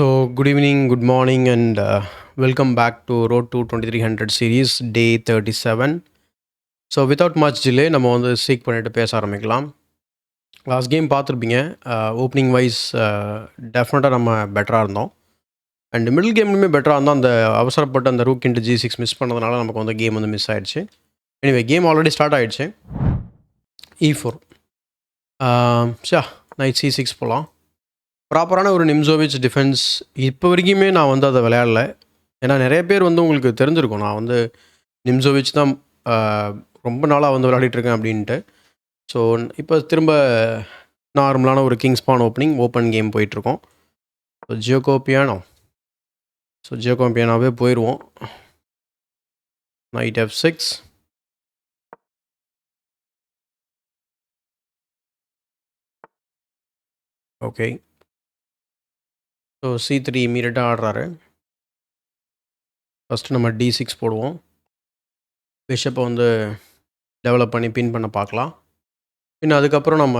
Good evening, good morning, and welcome back to Road to 2300 series, day 37. Without much delay, நம்ம வந்து seek பண்ணிட்டு பேச ஆரம்பிக்கலாம். Last game பார்த்துருப்பீங்க. ஓப்பனிங் வைஸ் டெஃபினட்டாக நம்ம பெட்டராக இருந்தோம். அண்ட் மிடில் கேம்லையுமே பெட்டராக இருந்தோம். அந்த அவசரப்பட்டு அந்த ரூக் இன்ட்டு G6 மிஸ் பண்ணதுனால நமக்கு வந்து கேம் வந்து மிஸ் ஆயிடுச்சு. எனிவே கேம் ஆல்ரெடி ஸ்டார்ட் ஆயிடுச்சு. E4. நைட் C6 போகலாம். ப்ராப்பரான ஒரு நிம்சோவிச் டிஃபென்ஸ் இப்போ வரைக்குமே நான் வந்து அதை விளையாடல. ஏன்னா நிறைய பேர் வந்து உங்களுக்கு தெரிஞ்சிருக்கும். நான் வந்து நிம்சோவிச் தான் ரொம்ப நாளாக வந்து விளையாடிட்டுருக்கேன் அப்படின்ட்டு. ஸோ இப்போ திரும்ப நார்மலான ஒரு கிங்ஸ்பான் ஓப்பன் கேம் போயிட்டுருக்கோம். ஜியோகோ பியானோவே போயிடுவோம். Night F6. Okay. So C3 இமீடியட்டாக ஆடுறாரு. ஃபஸ்ட்டு நம்ம D6 போடுவோம். பிஷப்பை வந்து டெவலப் பண்ணி பின் பண்ண பார்க்கலாம். பின் அதுக்கப்புறம் நம்ம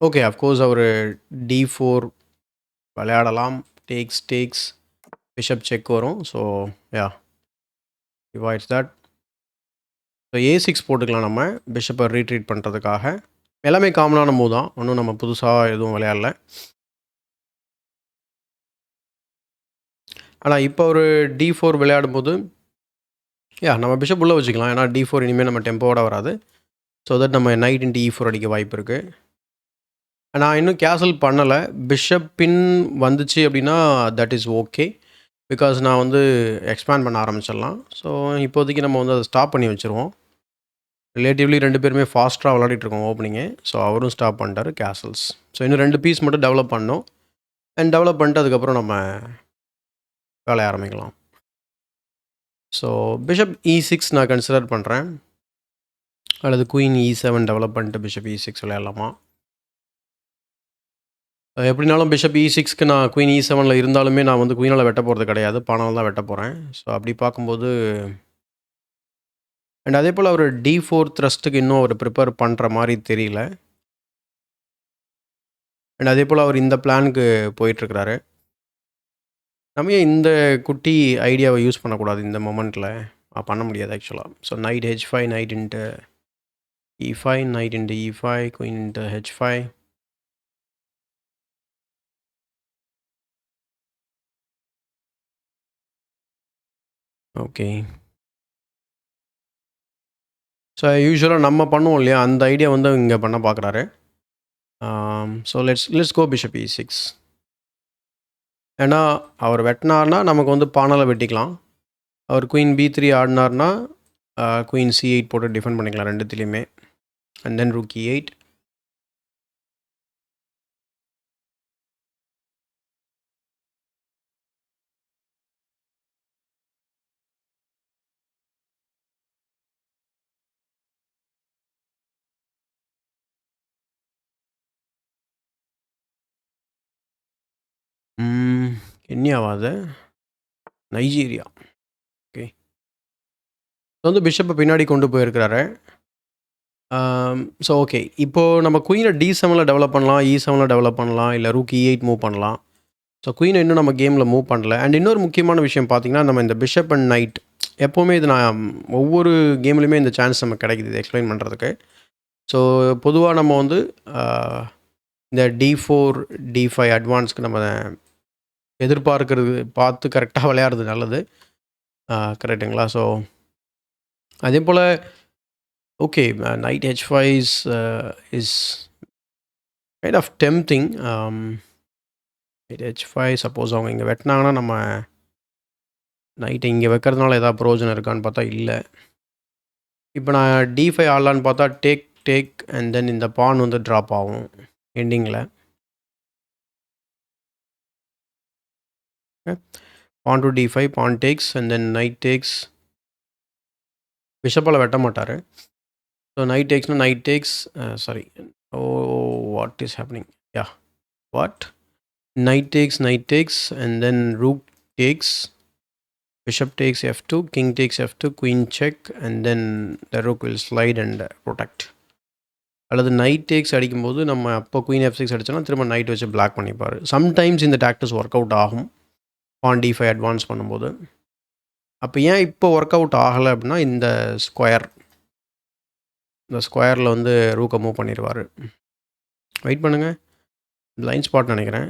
ஓகே அஃப்கோர்ஸ் அவர் D4 விளையாடலாம். டேக்ஸ் பிஷப் செக் வரும். So divides that. So A6 போட்டுக்கலாம் நம்ம பிஷப்பை ரீட்ரீட் பண்ணுறதுக்காக. எல்லாமே காமனான மூவ் தான். ஒன்றும் நம்ம புதுசாக எதுவும் விளையாடல. ஆனால் இப்போ ஒரு D4 விளையாடும்போது நம்ம பிஷப் உள்ளே வச்சுக்கலாம். ஏன்னா D4 இனிமேல் நம்ம டெம்போவோட வராது. ஸோ தட் நம்ம நைட் இன்ட்டு E4 அடிக்க வாய்ப்பு இருக்குது. நான் இன்னும் கேன்சல் பண்ணலை. பிஷப் பின் வந்துச்சு அப்படின்னா தட் இஸ் ஓகே. பிகாஸ் நான் வந்து எக்ஸ்பேண்ட் பண்ண ஆரம்பிச்சிடலாம். ஸோ இப்போதைக்கு நம்ம வந்து அதை ஸ்டாப் பண்ணி வச்சுருவோம். ரிலேட்டிவ்லி 2 பேருமே ஃபாஸ்ட்டாக விளையாடிட்டுருக்கோம் ஓப்பனிங்கு. ஸோ அவரும் ஸ்டாப் பண்ணிட்டார் கேசல்ஸ். ஸோ இன்னும் 2 பீஸ் மட்டும் டெவலப் பண்ணோம். அண்ட் டெவலப் பண்ணிட்டு அதுக்கப்புறம் நம்ம வேலையை ஆரம்பிக்கலாம். ஸோ பிஷப் E6 நான் கன்சிடர் பண்ணுறேன். அல்லது குயின் E7 டெவலப் பண்ணிட்டு பிஷப் E6 விளையாடலாமா? எப்படினாலும் பிஷப் E6க்கு நான் குயின் E7ல் இருந்தாலுமே நான் வந்து குயினால் வெட்ட போகிறது கிடையாது. பானால் தான் வெட்ட போகிறேன். ஸோ அப்படி பார்க்கும்போது அண்ட் அதே போல் அவர் D4 த்ரஸ்ட்டுக்கு இன்னும் அவர் ப்ரிப்பேர் பண்ணுற மாதிரி தெரியல. அண்ட் அதே போல் அவர் இந்த பிளானுக்கு போயிட்டுருக்கிறாரு. நம்ம ஏன் இந்த குட்டி ஐடியாவை யூஸ் பண்ணக்கூடாது இந்த மொமெண்ட்டில்? பண்ண முடியாது ஆக்சுவலாக. So night H5, night into E5, night into E5, queen into H5. Okay. So யூஸ்வலாக நம்ம பண்ணுவோம் இல்லையா, அந்த ஐடியா வந்து இங்கே பண்ண பார்க்குறாரு. So let's go bishop E6. ஏன்னா அவர் வெட்டினார்னா நமக்கு வந்து பானால் வெட்டிக்கலாம். அவர் குயின் B3 ஆடினார்னா குயின் C8 போட்டு டிஃபெண்ட் பண்ணிக்கலாம் ரெண்டுத்துலேயுமே. And then rook E8. கென்யாவாது? நைஜீரியா. ஓகே. வந்து பிஷப்பை பின்னாடி கொண்டு போயிருக்கிறாரு. So okay. இப்போது நம்ம குயினை D7ல் டெவலப் பண்ணலாம், E7ல் டெவலப் பண்ணலாம், இல்லை ரூக் E8 மூவ் பண்ணலாம். ஸோ குயினை இன்னும் நம்ம கேமில் மூவ் பண்ணல. அண்ட் இன்னொரு முக்கியமான விஷயம் பார்த்திங்கன்னா, நம்ம இந்த பிஷப் அண்ட் நைட் எப்போவுமே இது நான் ஒவ்வொரு கேம்லேயுமே இந்த சான்ஸ் நமக்கு கிடைக்குது இது எக்ஸ்பிளைன் பண்ணுறதுக்கு. ஸோ பொதுவாக நம்ம வந்து இந்த D4, D5 அட்வான்ஸ்க்கு நம்ம எதிர்பார்க்கறது பார்த்து கரெக்டாக விளையாடுறது நல்லது. கரெக்டுங்களா? ஸோ அதே போல் okay, knight H5 is kind of tempting. knight H5 suppose அவங்க இங்கே வெட்டினாங்கன்னா நம்ம நைட்டை இங்கே வைக்கிறதுனால ஏதாவது பிரயோஜனம் இருக்கான்னு பார்த்தா இல்லை. இப்போ நான் D5 ஆடலான்னு பார்த்தா டேக் அண்ட் தென் இந்த பான் வந்து ட்ராப் ஆகும் எண்டிங்கில். Pawn to D5, pawn takes and then knight takes. பிஷப்பால் வெட்ட மாட்டார். ஸோ நைட் டேக்ஸ்னா knight takes, sorry, what is happening? What? Knight takes and then rook takes, bishop takes F2, king takes F2, queen check, and then the rook will slide and protect. அல்லது night tax அடிக்கும்போது நம்ம அப்போ queen F6 அடிச்சோன்னா திரும்ப night வச்சு black பண்ணிப்பார். Sometimes இந்த tactics work out ஆகும் பான் D5 advance பண்ணும்போது. அப்போ ஏன் இப்போ ஒர்க் அவுட் ஆகலை அப்படின்னா இந்த ஸ்கொயரில் வந்து ரூக்கை மூவ் பண்ணிடுவார். வெயிட் பண்ணுங்கள், லைன் ஸ்பாட் நினைக்கிறேன்.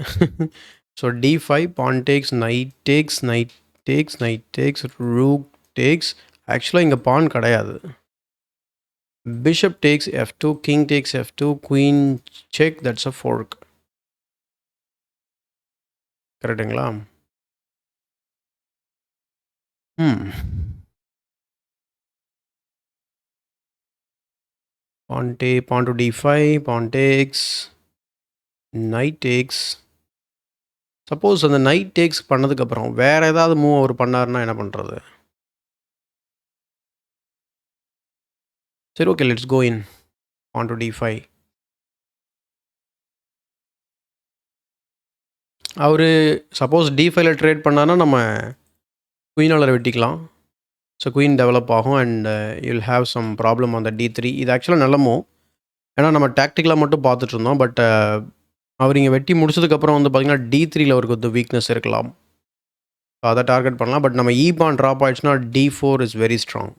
So D5 pawn takes knight takes knight takes knight takes rook takes. ஆக்சுவலாக இங்கே பான் கிடையாது. Bishop takes F2, king takes F2, queen check, that's a fork. கரெக்டுங்களா? Pawn to D5, pawn takes, knight takes. Suppose அந்த knight takes பண்ணதுக்கப்புறம் வேறு ஏதாவது move அவர் பண்ணாருன்னா என்ன பண்ணுறது? சரி, okay, let's go in pawn to D5. அவர் சப்போஸ் D5ல ட்ரேட் பண்ணார்னா நம்ம குயினால் வெட்டிக்கலாம். ஸோ குயின் டெவலப் ஆகும் and you'll have some problem அந்த D3. இது ஆக்சுவலாக நல்ல மூவ். ஏன்னா நம்ம டாக்டிக்கலாக மட்டும் பார்த்துட்டு இருந்தோம். பட் அவர் இங்கே வெட்டி முடிச்சதுக்கப்புறம் வந்து பார்த்திங்கன்னா D3ல அவருக்கு வந்து வீக்னஸ் இருக்கலாம். ஸோ அதை டார்கெட் பண்ணலாம். பட் நம்ம பான் ட்ராப் ஆகிடுச்சுன்னா D4 இஸ் வெரி ஸ்ட்ராங்.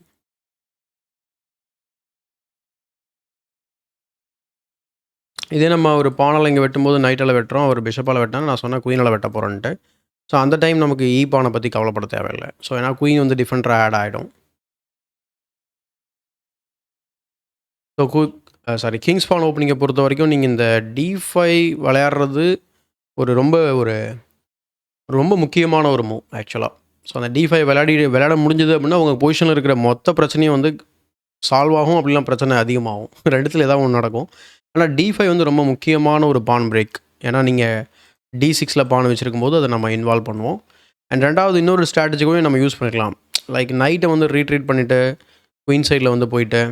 இதே நம்ம ஒரு பானால் இங்கே வெட்டும்போது நைட்டால் வெட்டுறோம், அவர் பிஷப்பால் வெட்டினா நான் சொன்னேன் குயினால் வெட்ட போகிறேன்ட்டு. ஸோ அந்த டைம் நமக்கு பானை பற்றி கவலைப்பட தேவையில்லை. ஸோ ஏன்னா குயின் வந்து டிஃபெண்டராக ஆட் ஆகிடும். ஸோ கிங்ஸ் பான் ஓப்பனிங்கை பொறுத்த வரைக்கும் நீங்கள் இந்த D5 விளையாடுறது ரொம்ப முக்கியமான ஒரு மூவ் ஆக்சுவலாக. ஸோ அந்த D5 விளையாட முடிஞ்சது அப்படின்னா உங்கள் பொசிஷனில் இருக்கிற மொத்த பிரச்சனையும் வந்து சால்வ் ஆகும். அப்படிலாம் பிரச்சனை அதிகமாகும். ரெண்டுத்தில் ஏதாவது ஒன்று நடக்கும். ஆனால் D5 வந்து ரொம்ப முக்கியமான ஒரு பான் பிரேக். ஏன்னா நீங்கள் D6ல் பான் வச்சுருக்கும் போது அதை நம்ம இன்வால்வ் பண்ணுவோம். அண்ட் ரெண்டாவது இன்னொரு ஸ்ட்ராட்டஜிக்கும் நம்ம யூஸ் பண்ணிக்கலாம். லைக் நைட்டை வந்து ரீட்ரீட் பண்ணிவிட்டு குயின் சைடில் வந்து போயிட்டு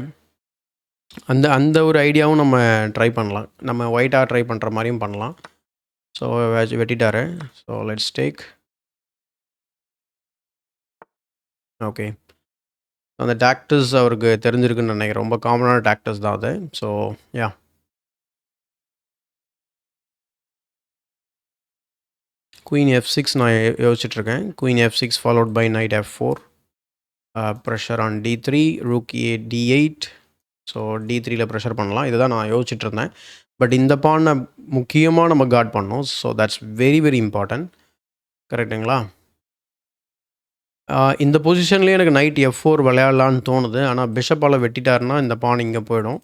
அந்த ஒரு ஐடியாவும் நம்ம ட்ரை பண்ணலாம். நம்ம ஒயிட்டாக ட்ரை பண்ணுற மாதிரியும் பண்ணலாம். ஸோ வெட்டிட்டாரு. So let's take. ஓகே, அந்த டாக்டிக்ஸ் அவருக்கு தெரிஞ்சிருக்குன்னு நினைக்கிறேன். ரொம்ப காமனான டாக்டிக்ஸ் தான் அது. ஸோ யா, குயின் F6 நான் யோசிச்சுட்ருக்கேன். Queen F6 followed by knight F4, pressure on D3, rook D8. So D3ல ப்ரெஷர் பண்ணலாம். இதுதான் நான் யோசிச்சுட்டு இருந்தேன். பட் இந்த பானை முக்கியமாக நம்ம கார்ட் பண்ணோம். So that's very very important. கரெக்டுங்களா? இந்த பொசிஷன்லேயே எனக்கு நைட் F4 விளையாடலான்னு தோணுது. ஆனால் பிஷப்பால் வெட்டிட்டாருன்னா இந்த பான் இங்கே போயிடும்.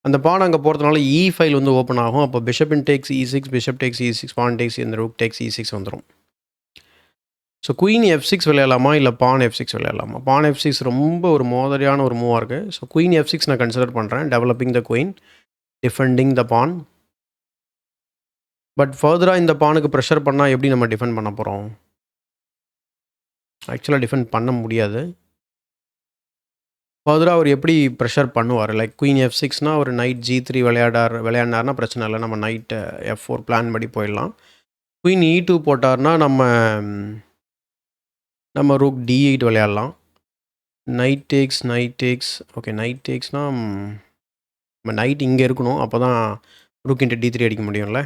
அந்த பான் அங்கே போகிறதுனால E5 வந்து ஓப்பன் ஆகும். அப்போ bishop takes E6, bishop takes E6, pawn takes இந்த ரூக் டேக்ஸ் E6 வந்துடும். ஸோ குயின் F6 விளையாடலாமா இல்லை பான் F6 விளையாடலாமா? பான் F6 ரொம்ப ஒரு மோதலியான ஒரு மூவாக இருக்குது. ஸோ குயின் F6 நான் கன்சிடர் பண்ணுறேன். Developing the queen, defending the pawn. But ஃபர்தராக இந்த பானுக்கு ப்ரெஷர் பண்ணால் எப்படி நம்ம டிஃபெண்ட் பண்ண போகிறோம்? ஆக்சுவலாக டிஃபெண்ட் பண்ண முடியாது. ஃபர்தராக அவர் எப்படி ப்ரெஷர் பண்ணுவார்? லைக் குயின் F6னா ஒரு நைட் G3 விளையாடினார்னா பிரச்சனை இல்லை. நம்ம நைட் F4 பிளான் படி போயிடலாம். குயின் E2 போட்டார்னா நம்ம ரூக் D8 விளையாடலாம். Knight takes. ஓகே, நைட் டேக்ஸ்னால் நம்ம நைட் இங்கே இருக்கணும். அப்போ தான் ரூக் இன்ட்டு D3 அடிக்க முடியும்ல.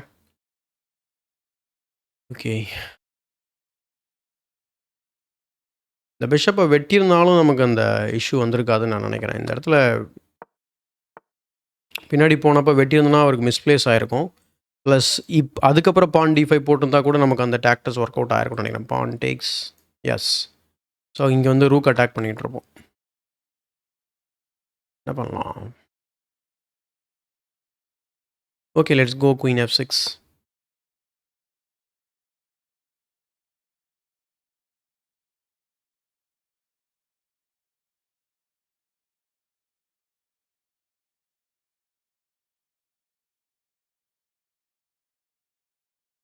ஓகே, இந்த பிஷப்பை வெட்டியிருந்தாலும் நமக்கு அந்த இஷ்யூ வந்திருக்காதுன்னு நான் நினைக்கிறேன். இந்த இடத்துல பின்னாடி போனப்போ வெட்டியிருந்தோன்னா அவருக்கு மிஸ்பிளேஸ் ஆகிருக்கும். ப்ளஸ் அதுக்கப்புறம் பான் D5 போட்டிருந்தா கூட நமக்கு அந்த டாக்டிக்ஸ் ஒர்க் அவுட் ஆகிருக்கும்னு நினைக்கிறேன். பான் டேக்ஸ், எஸ். ஸோ இங்கே வந்து ரூக் அட்டாக் பண்ணிகிட்டு இருப்போம். என்ன பண்ணலாம்? Okay, let's go queen F6.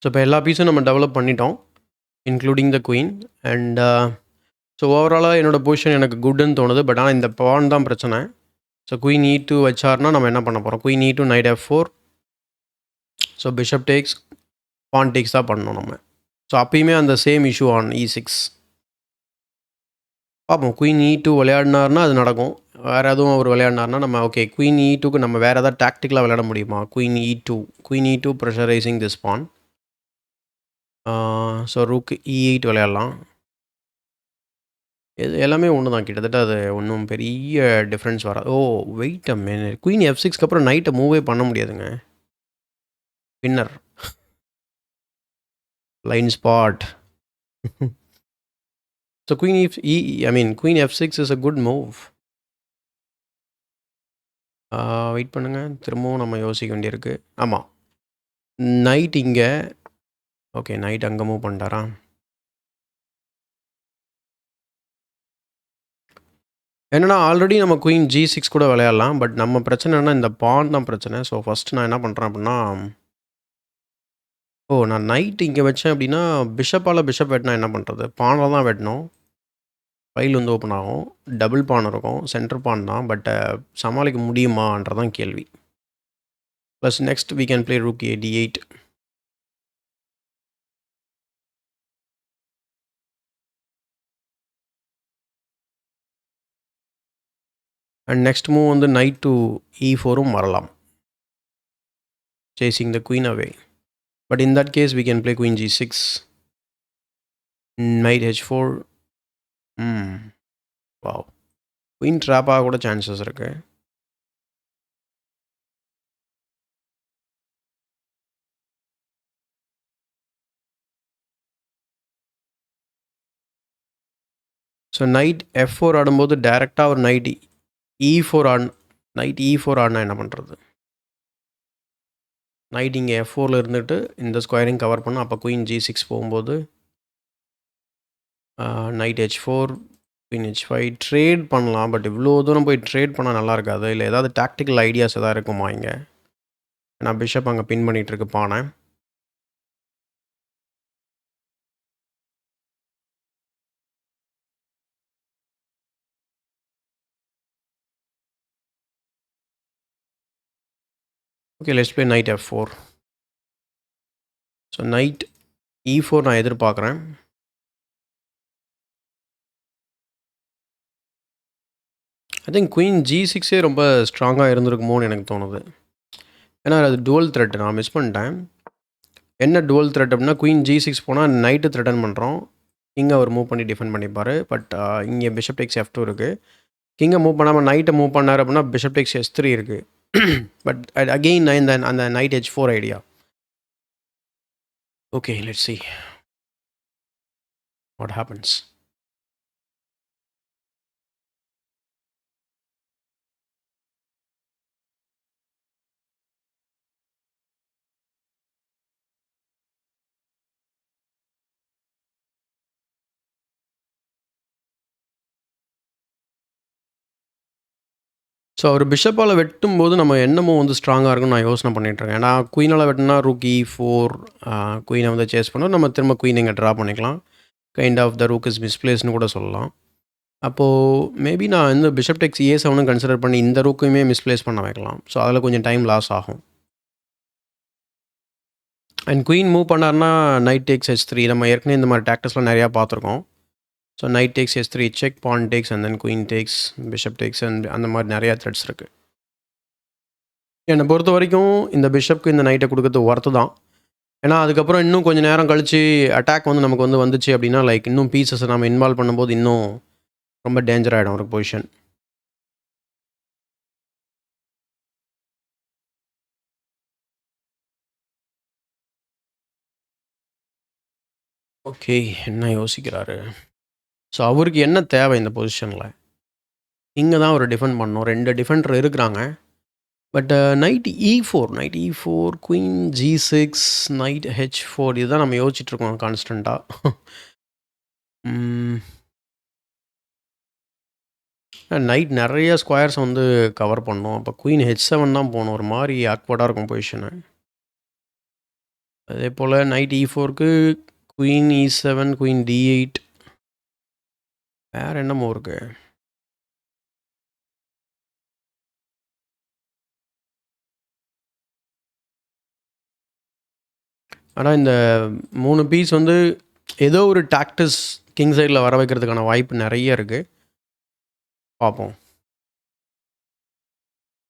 So இப்போ எல்லா பீஸும் நம்ம டெவலப் பண்ணிட்டோம், including the queen. And so ஓவராலாக என்னோடய பொசிஷன் எனக்கு குட்னு தோணுது. பட் ஆனால் இந்த பான் தான் பிரச்சனை. ஸோ குயின் E2 வச்சார்னா நம்ம என்ன பண்ண போகிறோம்? Queen E2, knight F4. So bishop takes, pawn takes தான் பண்ணணும் நம்ம. ஸோ அப்பயுமே அந்த சேம் இஷ்யூ ஆன் E6. பார்ப்போம். குயின் E2 விளையாடினார்னா அது நடக்கும். வேறு எதுவும் அவர் விளையாடினார்னா நம்ம ஓகே குயின் E2க்கு நம்ம வேறு ஏதாவது டாக்டிக்கலாக விளையாட முடியுமா? Queen E2 pressurising this pawn. So rook E8 விளையாடலாம். இது எல்லாமே ஒன்று தான் கிட்டத்தட்ட. அது ஒன்றும் பெரிய டிஃப்ரென்ஸ் வராது. Oh wait a minute, queen F6க்கு அப்புறம் நைட்டை மூவே பண்ண முடியாதுங்க. Winner line spot. So queen F6 is a good move. Wait பண்ணுங்கள், திரும்பவும் நம்ம யோசிக்க வேண்டியிருக்கு. ஆமாம், நைட் இங்கே. ஓகே நைட் அங்கே மூவ் பண்ணிட்டாரா? என்னன்னா ஆல்ரெடி நம்ம குயின் G6 கூட விளையாடலாம். பட் நம்ம பிரச்சனைனா இந்த பான் தான் பிரச்சனை. ஸோ ஃபஸ்ட்டு நான் என்ன பண்ணுறேன் அப்படின்னா, நான் நைட் இங்கே வச்சேன் அப்படின்னா பிஷப் வெட்டினா என்ன பண்ணுறது? பானில் தான் வெட்டணும். ஃபைல் வந்து ஓப்பன் ஆகும். டபுள் பான் இருக்கும். சென்டர் பான் தான். பட் சமாளிக்க முடியுமான்றதான் கேள்வி. Plus next we can play rook D8. And next move வந்து நைட் டு E4ம் வரலாம், chasing the queen away. But in that case we can play queen G6, knight H4. Wow, queen drop ஆக கூட chances இருக்குது. So night F4 ஆடும்போது டேரெக்டாக ஒரு night E4 ஆடினா என்ன பண்ணுறது? நைட் இங்கே F4ல் இருந்துட்டு இந்த ஸ்கொயரிங் கவர் பண்ணும். அப்போ குயின் G6 போகும்போது night H4, queen H5 trade பண்ணலாம். பட் இவ்வளோ தூரம் போய் ட்ரேட் பண்ணால் நல்லா இருக்காது. இல்லை ஏதாவது டாக்டிக்கல் ஐடியாஸ் எதாவது இருக்குமா இங்கே? நான் பிஷப் அங்கே பின் பண்ணிகிட்ருக்கு பானை. Okay let's play night F4. So night E4 நான் எதிர்பார்க்குறேன். ஐ திங்க் குயின் G6 ரொம்ப ஸ்ட்ராங்காக இருந்திருக்குமோன்னு எனக்கு தோணுது. ஏன்னா அது டுவல் த்ரெட் நான் மிஸ் பண்ணிட்டேன். என்ன டுவல் த்ரெட் அப்படின்னா குயின் G6 போனால் நைட்டு த்ரெட்டன் பண்ணுறோம். கிங்கை அவர் மூவ் பண்ணி டிஃபெண்ட் பண்ணிப்பார். பட் இங்கே பிஷப் டேக்ஸ் F2 இருக்குது. கிங்கை மூவ் பண்ணாமல் நைட்டை மூவ் பண்ணார் அப்படின்னா பிஷப் டேக்ஸ் S3 இருக்குது. பட் அகெயின் அந்த knight H4 idea. Okay let's see what happens. So அவர் பிஷப்பால் வெட்டும்போது நம்ம என்னமோ வந்து ஸ்ட்ராங்காக இருக்குன்னு நான் யோசனை பண்ணிகிட்ருக்கேன். ஏன்னா குயினால் வெட்டினா ரூக் E4 குயினை வந்து சேஸ் பண்ணோம். நம்ம திரும்ப குயின் இங்கே ட்ரா பண்ணிக்கலாம். Kind of the rook is மிஸ்பிளேஸ்னு கூட சொல்லலாம். அப்போது மேபி நான் இந்த பிஷப் டெக்ஸ் A7 கன்சிடர் பண்ணி இந்த ரூக்கையுமே மிஸ்பிளேஸ் பண்ண வைக்கலாம். ஸோ அதில் கொஞ்சம் டைம் லாஸ் ஆகும். அண்ட் குயின் மூவ் பண்ணார்னா நைட் டேக்ஸ் H3. நம்ம ஏற்கனவே இந்த மாதிரி டாக்டிக்ஸ்லாம் நிறையா பார்த்துருக்கோம். So knight takes S3, check, pawn takes and then queen takes, bishop takes and அந்த மாதிரி நிறையா த்ரெட்ஸ் இருக்குது. என்னை பொறுத்த வரைக்கும் இந்த பிஷப்க்கு இந்த நைட்டை கொடுக்கறது ஒர்த்து தான். ஏன்னா அதுக்கப்புறம் இன்னும் கொஞ்சம் நேரம் கழித்து அட்டாக் வந்து நமக்கு வந்து வந்துச்சு அப்படின்னா லைக் இன்னும் பீசஸை நம்ம இன்வால்வ் பண்ணும்போது இன்னும் ரொம்ப டேஞ்சர் ஆகிடும் ஒரு பொசிஷன். ஓகே என்ன யோசிக்கிறாரு? ஸோ அவருக்கு என்ன தேவை இந்த பொசிஷனில்? இங்கே தான் அவர் டிஃபெண்ட் பண்ணணும். 2 டிஃபெண்டர் இருக்கிறாங்க. But night E4, queen G6, night H4 இதுதான் நம்ம யோசிச்சுட்ருக்கோம் கான்ஸ்டண்ட்டாக. நைட் நிறைய ஸ்கொயர்ஸ் வந்து கவர் பண்ணோம். அப்போ குயின் H7 தான் போகணும். ஒரு மாதிரி ஆக்வர்டாக இருக்கும் பொசிஷனு. அதே போல் நைட் E4க்கு குயின் E7, குயின் D8. வேறு என்னமோ இருக்குது. ஆனால் இந்த 3 பீஸ் வந்து ஏதோ ஒரு டாக்டிஸ் கிங் சைடில் வர வைக்கிறதுக்கான வாய்ப்பு நிறைய இருக்குது. பார்ப்போம்.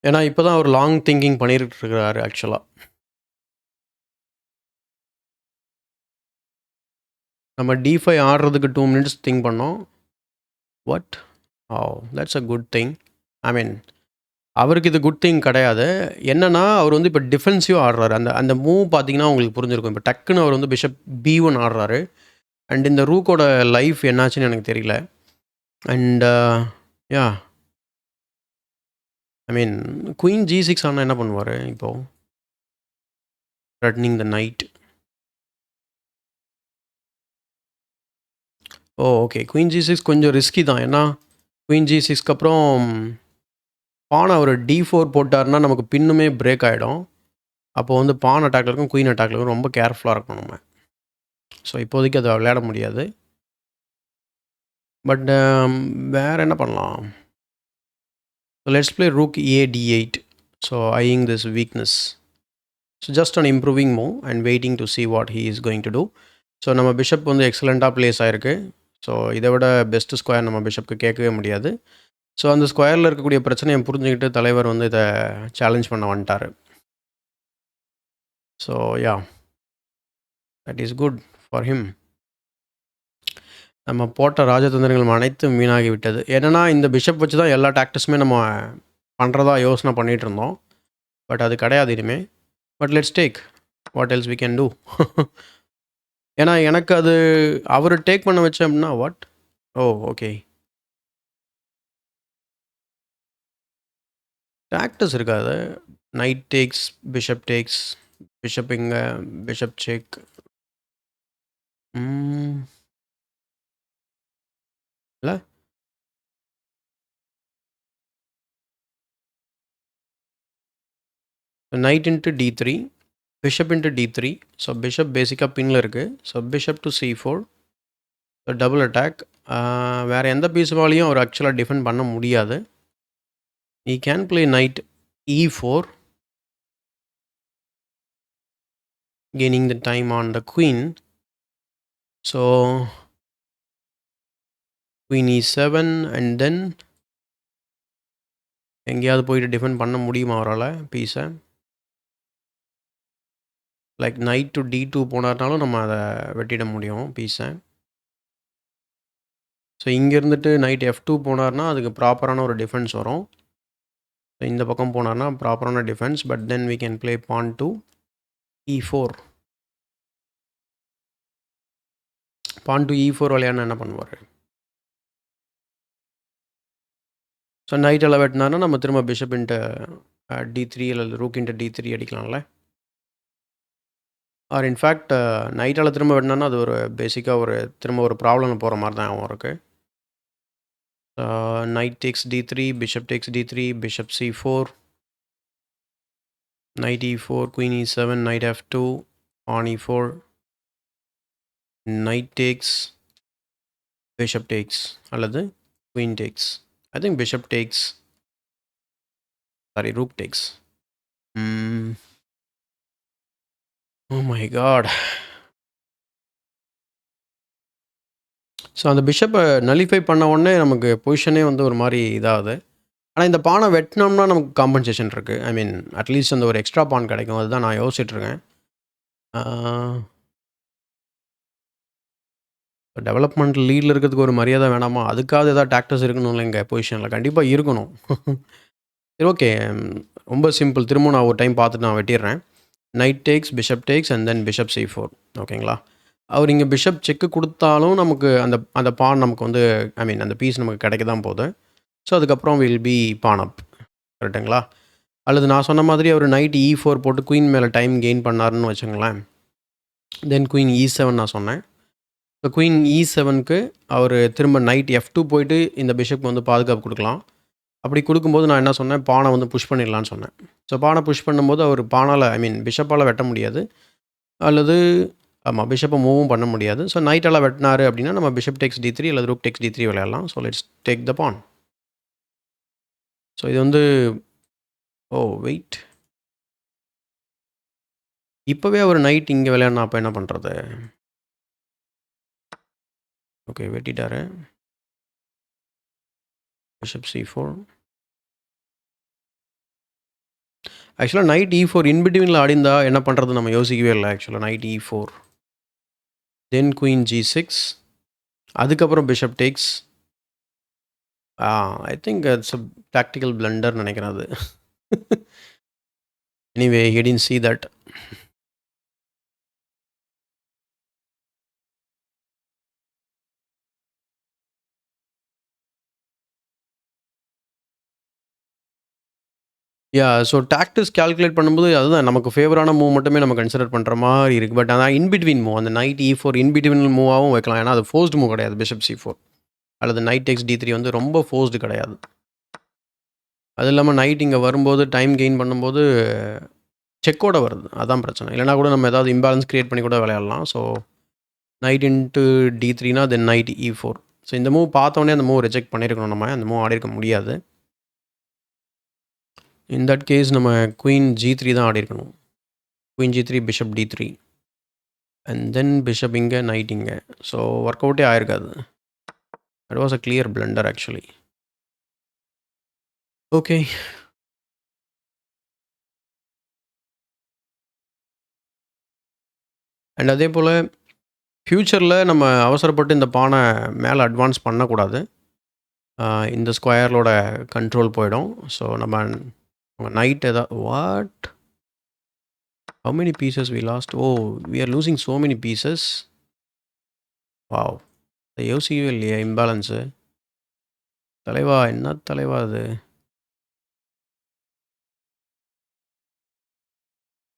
ஏன்னா இப்போ தான் அவர் லாங் திங்கிங் பண்ணிட்டு இருக்கிறாரு ஆக்சுவலாக. நம்ம D5 ஆடுறதுக்கு 2 மினிட்ஸ் திங்க் பண்ணோம். What? Oh, that's a good thing. I mean அவருக்கு இது குட் திங் கிடையாது. என்னன்னா அவர் வந்து இப்போ டிஃபென்சிவாக ஆடுறாரு. அந்த அந்த மூவ் பார்த்தீங்கன்னா உங்களுக்கு புரிஞ்சிருக்கும். இப்போ டக்குன்னு அவர் வந்து பிஷப் B1 ஆடுறாரு. அண்ட் இந்த ரூக்கோட லைஃப் என்னாச்சுன்னு எனக்கு தெரியல. And yeah I mean queen G6 ஆனால் என்ன பண்ணுவார் இப்போது? Threatening the knight. Oh, okay. Queen G6 கொஞ்சம் ரிஸ்கி தான். ஏன்னா குயின் G6க்கு அப்புறம் பானை அவர் D4 போட்டாருன்னா நமக்கு பின்னுமே பிரேக் ஆகிடும். அப்போ வந்து பான் அட்டாக்ல இருக்கும், குயின் அட்டாக்ல இருக்கும். ரொம்ப கேர்ஃபுல்லாக இருக்கணும் நம்ம. ஸோ இப்போதைக்கு அதை விளையாட முடியாது. பட் வேறு என்ன பண்ணலாம்? So let's play rook A D8. So eyeing this weakness. So just an improving move and waiting to see what he is going to do. ஸோ நம்ம பிஷப் வந்து எக்ஸலண்ட்டாக ப்ளேஸ் ஆகிருக்கு. ஸோ இதை விட பெஸ்ட்டு ஸ்கொயர் நம்ம பிஷப்க்கு கேட்கவே முடியாது. ஸோ அந்த ஸ்கொயரில் இருக்கக்கூடிய பிரச்சனையை புரிஞ்சுக்கிட்டு தலைவர் வந்து இதை சேலஞ்ச் பண்ண வந்துட்டார். So yeah, that is good for him. நம்ம போட்ட ராஜதந்திரங்கள் அனைத்தும் வீணாகி விட்டது. என்னென்னா இந்த பிஷப் வச்சு தான் எல்லா டாக்டிஸுமே நம்ம பண்ணுறதா யோசனை பண்ணிகிட்டு இருந்தோம். பட் அது கிடையாது இனிமேல். But let's take what else we can do. ஏன்னா எனக்கு அது அவர் டேக் பண்ண வச்சேன் அப்படின்னா வாட்? O, okay. டாக்டிஸ் இருக்காது. Knight takes, bishop takes, bishop இங்கே, பிஷப் செக். இல்லை knight into D3, bishop into D3. So bishop பேசிக்காக பின்னில் இருக்குது. So bishop to C4. So double attack. வேறு எந்த பீஸுவாலையும் அவர் ஆக்சுவலாக டிஃபெண்ட் பண்ண முடியாது. he can play knight E4, gaining the time on the queen. So queen E7 and then எங்கேயாவது போயிட்டு டிஃபெண்ட் பண்ண முடியுமா அவரால் பீஸை? லைக் நைட் டு D2 போனார்னாலும் நம்ம அதை வெட்டிட முடியும் பீஸை. ஸோ இங்கே இருந்துட்டு நைட் F2 போனார்னா அதுக்கு ப்ராப்பரான ஒரு டிஃபென்ஸ் வரும். இந்த பக்கம் போனார்னா ப்ராப்பரான defence. But then we can play pawn to E4. pawn to E4 விளையாடினா என்ன பண்ணுவார்? ஸோ நைட் எல்லாம் வெட்டினார்னா நம்ம திரும்ப பிஷப் இன்ட்டு D3 அல்லது ரூக் இன்ட்டு D3 அடிக்கலாம்ல. ஆர் இன்ஃபேக்ட் நைட்டால் திரும்ப வெட்டினார்னா அது ஒரு பேசிக்காக ஒரு திரும்ப ஒரு ப்ராப்ளம் போகிற மாதிரி தான் ஆகும் இருக்குது. Knight takes D3, bishop takes D3, bishop C4, knight E4, queen E7, knight F2, pawn E4, knight takes, bishop takes, அல்லது queen takes. I think bishop takes, sorry, rook takes. Oh my god. So அந்த பிஷப்பை nullify பண்ண உடனே நமக்கு பொசிஷனே வந்து ஒரு மாதிரி இதாகுது. ஆனால் இந்த பானை வெட்டினோம்னா நமக்கு காம்பன்சேஷன் இருக்குது. ஐ மீன் அட்லீஸ்ட் அந்த ஒரு எக்ஸ்ட்ரா பான் கிடைக்கும். அதுதான் நான் யோசிச்சுட்ருக்கேன். டெவலப்மெண்ட் லீடில் இருக்கிறதுக்கு ஒரு மரியாதை வேணாமா? அதுக்காவது ஏதாவது டாக்டர்ஸ் இருக்கணும்ல எங்கள் பொசிஷனில். கண்டிப்பாக இருக்கணும். சரி, ஓகே. ரொம்ப சிம்பிள். திரும்ப நான் ஒரு டைம் பார்த்துட்டு நான் வெட்டிடுறேன். Knight takes, bishop takes and then bishop C4. ஓகேங்களா? அவர் இங்கே பிஷப் செக்கு கொடுத்தாலும் நமக்கு அந்த அந்த பான் நமக்கு வந்து ஐ மீன் அந்த பீஸ் நமக்கு கிடைக்க தான் போகுது. ஸோ அதுக்கப்புறம் வில் பி பான் அப். கரெக்டுங்களா? அல்லது நான் சொன்ன மாதிரி அவர் நைட் E4 போட்டு குயின் மேலே டைம் கெயின் பண்ணாருன்னு வச்சுங்களேன். தென் குயின் E7 நான் சொன்னேன். இப்போ குயின் E7க்கு அவர் திரும்ப நைட் F2 போயிட்டு இந்த பிஷப் வந்து பாதுகாப்பு கொடுக்கலாம். அப்படி கொடுக்கும்போது நான் என்ன சொன்னேன், பானை வந்து புஷ் பண்ணிடலான்னு சொன்னேன். ஸோ பானை புஷ் பண்ணும்போது அவர் பானால் ஐ மீன் பிஷப்பால் வெட்ட முடியாது. அல்லது ஆமாம், பிஷப்பை மூவும் பண்ண முடியாது. ஸோ நைட்டெல்லாம் வெட்டினாரு அப்படின்னா நம்ம பிஷப் டெக்ஸ் D3 அல்லது ரூக் டெக்ஸ் D3 விளையாடலாம். So let's take the pawn. So இது வந்து வெயிட். இப்போவே அவர் நைட் இங்கே விளையாடினா அப்போ என்ன பண்ணுறது? ஓகே, வெட்டிட்டாரு. Bishop c4. ஆக்சுவலாக நைட் e4 இன்பிட்வீனில் ஆடிந்தா என்ன பண்ணுறது நம்ம யோசிக்கவே இல்லை. ஆக்சுவலாக நைட் e4 தென் குயின் g6, அதுக்கப்புறம் bishop takes. I think it's a tactical blunder நினைக்கிறேன் அது. Anyway he didn't see that. So tactics calculate பண்ணும்போது அதுதான் நமக்கு ஃபேவரான மூவ் மட்டுமே நம்ம கன்சிடர் பண்ணுற மாதிரி இருக்குது. பட் அதான் இன்பிட்வீன் மூவ், அந்த நைட் e4 இன்பிட்வீன் மூவாகவும் வைக்கலாம். ஏன்னா அது ஃபோர்ஸ்டு மூவ் கிடையாது. பிஷப் c4 அல்லது நைட் டேக்ஸ் d3 வந்து ரொம்ப ஃபோர்ஸ்டு கிடையாது. அது இல்லாமல் நைட் இங்கே வரும்போது டைம் கெயின் பண்ணும்போது செக்கோட வருது, அதான் பிரச்சனை. இல்லைனா கூட நம்ம ஏதாவது இம்பேலன்ஸ் க்ரியேட் பண்ணி கூட விளையாடலாம். ஸோ நைட் இன்ட்டு d3னா தென் நைட் e4. ஸோ இந்த மூவ் பார்த்தோன்னே அந்த மூவ் ரிஜெக்ட் பண்ணியிருக்கணும். நம்ம அந்த மூவ் ஆடிருக்க முடியாது. இன் தட் கேஸ் நம்ம குயின் g3 தான் ஆடிருக்கணும். Queen g3 bishop d3 and then bishop இங்கே நைட் இங்கே. ஸோ ஒர்க் அவுட்டே ஆயிருக்காது. It was a clear blunder actually. Okay, and அதே போல் ஃப்யூச்சரில் நம்ம அவசரப்பட்டு இந்த பானை மேலே அட்வான்ஸ் பண்ணக்கூடாது. இந்த ஸ்கொயரோட கண்ட்ரோல் போயிடும். ஸோ நம்ம night what how many pieces we lost? Oh, we are losing so many pieces. Wow, யோசிக்கவே இல்லையே இம்பேலன்ஸு. தலைவா, என்ன தலைவா அது?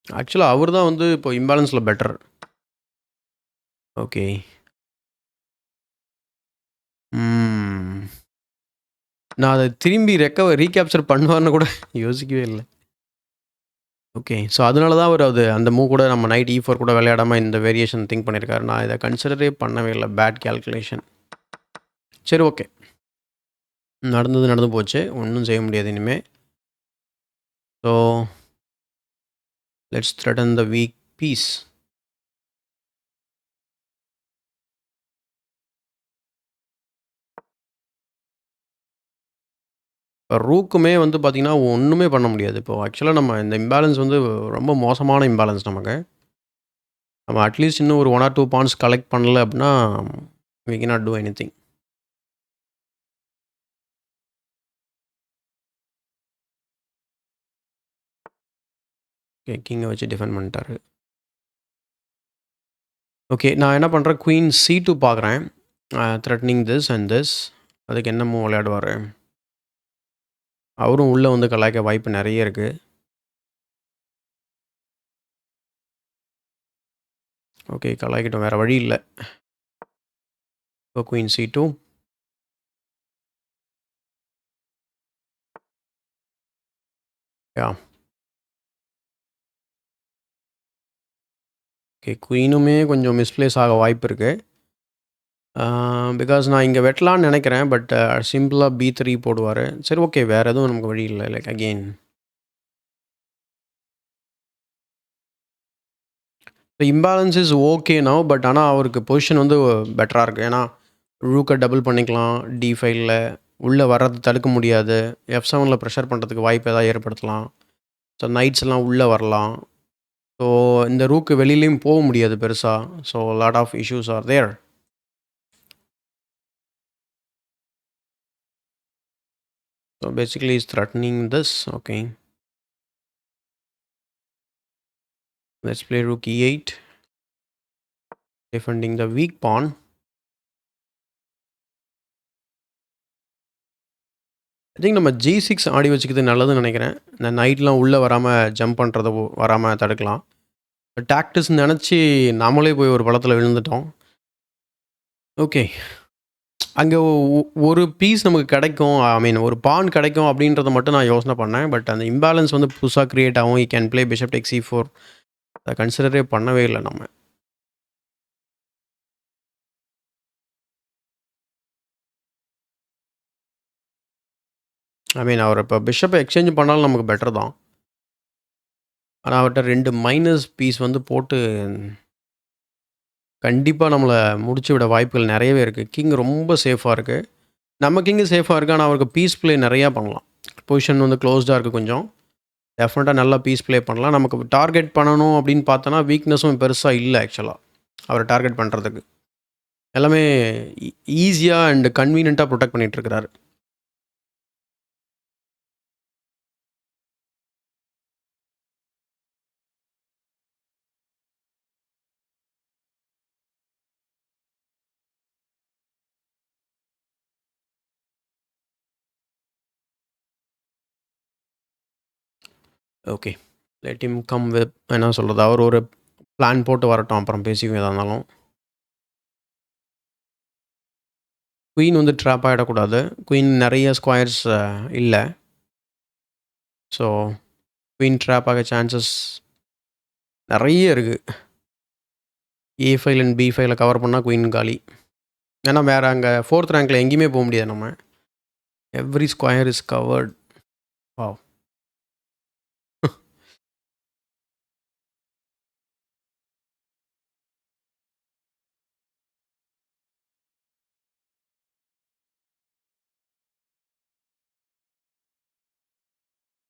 ஆக்சுவலாக அவர் தான் வந்து இப்போ இம்பேலன்ஸில் பெட்டர். ஓகே, நான் அதை திரும்பி ரீகேப்சர் பண்ணுவார்னு கூட யோசிக்கவே இல்லை. ஓகே, ஸோ அதனால தான் அவர் அந்த மூவ் கூட நம்ம நைட் e4 கூட விளையாடாமல் இந்த வேரியேஷன் திங்க் பண்ணியிருக்காரு. நான் இதை கன்சிடரே பண்ணவே இல்லை. Bad calculation. சரி, ஓகே, நடந்து போச்சு, ஒன்றும் செய்ய முடியாது இனிமேல். So let's threaten the weak piece. இப்போ ரூக்குமே வந்து பார்த்திங்கன்னா ஒன்றுமே பண்ண முடியாது. இப்போது ஆக்சுவலாக நம்ம இந்த இம்பேலன்ஸ் வந்து ரொம்ப மோசமான இம்பேலன்ஸ் நமக்கு. நம்ம அட்லீஸ்ட் இன்னும் ஒரு 1 or 2 பாயிண்ட்ஸ் கலெக்ட் பண்ணல அப்படின்னா we cannot do anything. Okay, கிங்கை வச்சு டிஃபெண்ட் பண்ணிட்டாரு. ஓகே, நான் என்ன பண்ணுறேன், குயின் c2 பார்க்குறேன். Threatening this and this. அதுக்கு என்ன மூவ் விளையாடுவார்? அவரும் உள்ளே வந்து கலாய்க்க வாய்ப்பு நிறைய இருக்குது. ஓகே, கலாய்க்கிட்டோம், வேறு வழி இல்லை. இப்போ குயின் c2. யா, ஓகே, குயினுமே கொஞ்சம் மிஸ்பிளேஸ் ஆக வாய்ப்பு இருக்குது. பிகாஸ் நான் இங்கே வெட்டலான்னு நினைக்கிறேன். பட் சிம்பிளாக b3 போடுவார். சரி, ஓகே, வேறு எதுவும் நமக்கு வழி இல்லை. லைக் அகெயின் இப்போ imbalance is okay now. But ஆனால் அவருக்கு பொசிஷன் வந்து பெட்டராக இருக்குது. ஏன்னா ரூக்கை டபுள் பண்ணிக்கலாம். d5ல் உள்ளே வர்றது தடுக்க முடியாது. f7ல் ப்ரெஷர் பண்ணுறதுக்கு வாய்ப்பு ஏதாவது ஏற்படுத்தலாம். ஸோ நைட்ஸ் எல்லாம் உள்ளே வரலாம். ஸோ இந்த ரூக்கு வெளியிலையும் போக முடியாது பெருசாக. So lot of issues are there. So basically is threatening this. Okay, let's play rook e8, defending the weak pawn. I think நம்ம g6 ஆடி வச்சுக்கிறது நல்லதுன்னு நினைக்கிறேன். இந்த நைட்லாம் உள்ளே வராமல் ஜம்ப் பண்ணுறத வராமல் தடுக்கலாம். டாக்டிஸ் நினச்சி நாமளே போய் ஒரு பழத்தில் விழுந்துட்டோம். ஓகே, அங்கே ஒரு பீஸ் நமக்கு கிடைக்கும், ஐ மீன் ஒரு பான் கிடைக்கும் அப்படின்றத மட்டும் நான் யோசனை பண்ணேன். பட் அந்த இம்பேலன்ஸ் வந்து புதுசாக க்ரியேட் ஆகும். You can play bishop take c4. அதை கன்சிடரே பண்ணவே இல்லை நம்ம. ஐ மீன் அவர் இப்போ பிஷப்பை எக்ஸ்சேஞ்ச் பண்ணாலும் நமக்கு பெட்டர் தான். ஆனால் அவர்கிட்ட 2 மைனஸ் பீஸ் வந்து போட்டு கண்டிப்பாக நம்மளை முடிச்சு விட வாய்ப்புகள் நிறையவே இருக்குது. கிங் ரொம்ப சேஃபாக இருக்குது. நம்ம கிங்கு சேஃபா இருக்கு. ஆனா, அவருக்கு பீஸ் ப்ளே நெறையா பண்ணலாம். பொசிஷன் வந்து க்ளோஸ்டா இருக்கு கொஞ்சம். டெஃபினட்டா நல்லா பீஸ் ப்ளே பண்ணலாம். நமக்கு டார்கெட் பண்ணணும் அப்படின்னு பார்த்தோன்னா, வீக்னஸும் பெருசா இல்ல ஆக்சுவலா. அவர டார்கெட் பண்றதுக்கு. எல்லாமே ஈஸியா அண்ட் கன்வீனியன்ட்டா புரொடெக்ட் பண்ணிட்டு இருக்கிறாரு. Okay. Let him come with என்ன சொல்றது? அவர் ஒரு பிளான் போட்டு வரட்டும். அப்புறம் பேசிக்குவோம் எதா இருந்தாலும். குயின் வந்து ட்ராப் ஆயிடக்கூடாது. குயின் நெறைய ஸ்கொயர்ஸ் இல்ல. ஸோ, குயின் ட்ராப் ஆக சான்சஸ் நெறைய இருக்கு. A5 அண்ட் B5ல கவர் பண்ணா குயின் காலி. ஏன்னா வேற அங்க 4த் ரேங்க்ல எங்கேயுமே போ முடியாது நம்ம. Every square is covered. Wow!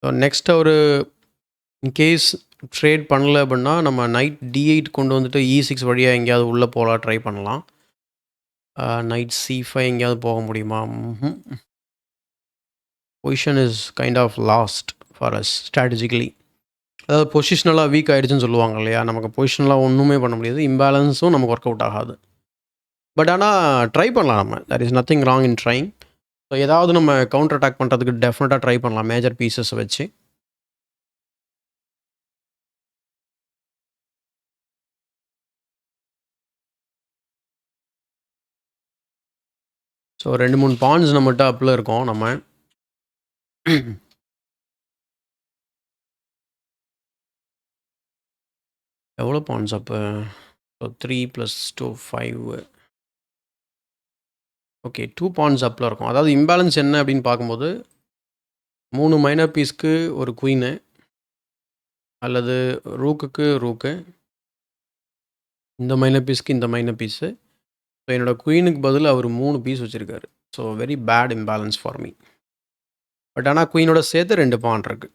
So next அவரு இன்கேஸ் ட்ரேட் பண்ணல அப்படின்னா, நம்ம நைட் D8 கொண்டு வந்துட்டு E6 வழியா எங்கேயாவது உள்ள போலாம் ட்ரை பண்ணலாம். நைட் C5 எங்கேயாவது போக முடியுமா? ம்ஹ்ம். Position is kind of lost for us strategically. அதாவது பொசிஷனலா வீக் ஆயிடுச்சுன்னு சொல்லுவாங்க இல்லையா? நமக்கு பொசிஷனலா ஒண்ணுமே பண்ண முடியாது. இம்பேலன்ஸும் நமக்கு ஒர்க் அவுட் ஆகாது. பட் ஆனா ட்ரை பண்ணலாம் நம்ம. There is nothing wrong in trying. So ஏதாவது நம்ம கவுண்டர் அட்டாக் பண்ணுறதுக்கு டெஃபினட்டா ட்ரை பண்ணலாம் மேஜர் பீசஸ வச்சு. ஸோ 2, 3 பான்ஸ் நம்மட்ட அப்ல இருக்கோம் நம்ம. எவ்வளோ பான்ஸ் அப்பு? ஸோ 3 + 2 5. ஓகே 2 பான்ஸ் அப்ல இருக்கும். அதாவது இம்பேலன்ஸ் என்ன அப்படின்னு பார்க்கும்போது 3 மைனர் பீஸ்க்கு ஒரு குயினு அல்லது ரூக்குக்கு ரூக்கு. இந்த மைனர் பீஸ்க்கு இந்த மைனர் பீஸு. ஸோ என்னோட குயினுக்கு பதிலா அவரு 3 பீஸ் வச்சிருக்காரு. So very bad imbalance for me. But ஆனா குயினோட சேர்த்து 2 பான் இருக்கு.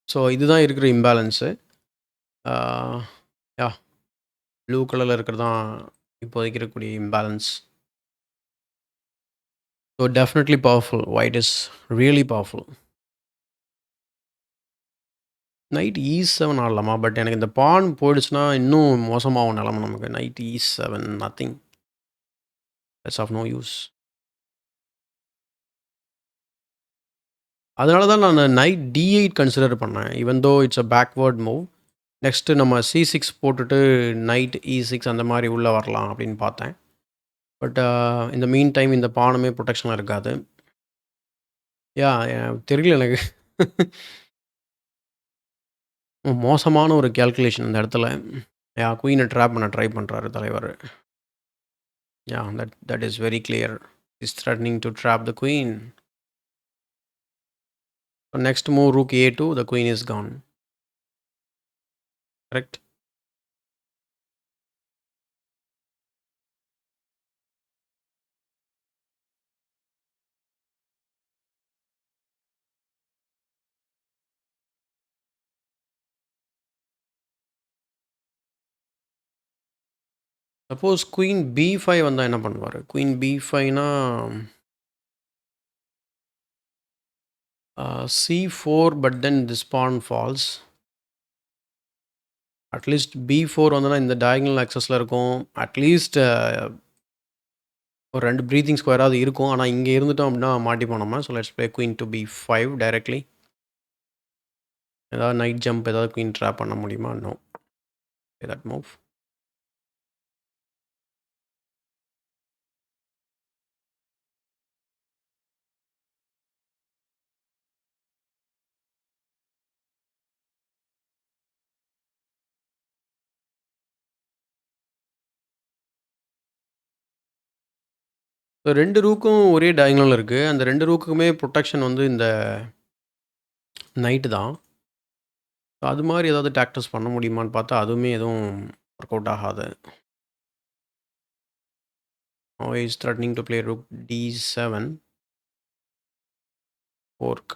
ஸோ இதுதான் இருக்கிற இம்பேலன்ஸு. ஆ யாஹ்! ப்ளூ கலர்ல இருக்கிறது தான் இப்போதைக்கு இருக்கக்கூடிய imbalance. So definitely powerful. White is really powerful. Knight E7 ஆடலாமா? பட் எனக்கு இந்த பான் போயிடுச்சுன்னா, இன்னும் மோசமாகும் நிலைமை நமக்கு. Knight E7 nothing. That's of no use. அதனால தான் நானு நைட் D8 கன்சிடர் பண்ணேன். Even though it's a backward move. Next நம்ம C6 போட்டுட்டு நைட் E6 அந்த மாரி உள்ள வரலாம் அப்படின்னு பார்த்தேன். பட் இந்த மீன் டைம் இந்த பானுமே புரொடெக்ஷன்ல இருக்காது. தெரியல எனக்கு. மோசமான ஒரு கால்குலேஷன் இந்த இடத்துல. குயின ட்ராப் பண்ண ட்ரை பண்றாரு தலைவரு. that is very clear. He's threatening to trap the queen. So next move rook A2, the queen is gone. Correct? Suppose queen B5 வந்தா என்ன பண்ணுவாரு? Queen B5னா C4 but then this pawn falls. At least B4 வந்தனா இந்த diagonal ஆக்சஸ்ல இருக்கும். At least ஒரு 2 breathing ஸ்கொயராவது இருக்கும். ஆனா இங்க இருந்துட்டோம் அப்படின்னா மாட்டிப்போம் நம்ம. So let's play queen to B5 directly. ஏதாவது நைட் ஜம்ப் ஏதாவது குயின் ட்ராப் பண்ண முடியுமா? நோ. That move. ஸோ 2 ரூக்கும் ஒரே டயகனல்ல இருக்கு. அந்த 2 ரூக்குக்குமே புரொடெக்ஷன் வந்து இந்த நைட்டு தான். அது மாரி ஏதாவது டாக்டிக்ஸ் பண்ண முடியுமான்னு பார்த்தா, அதுவுமே எதுவும் ஒர்க் அவுட் ஆகாது. Now he is threatening to play rook D7. Fork.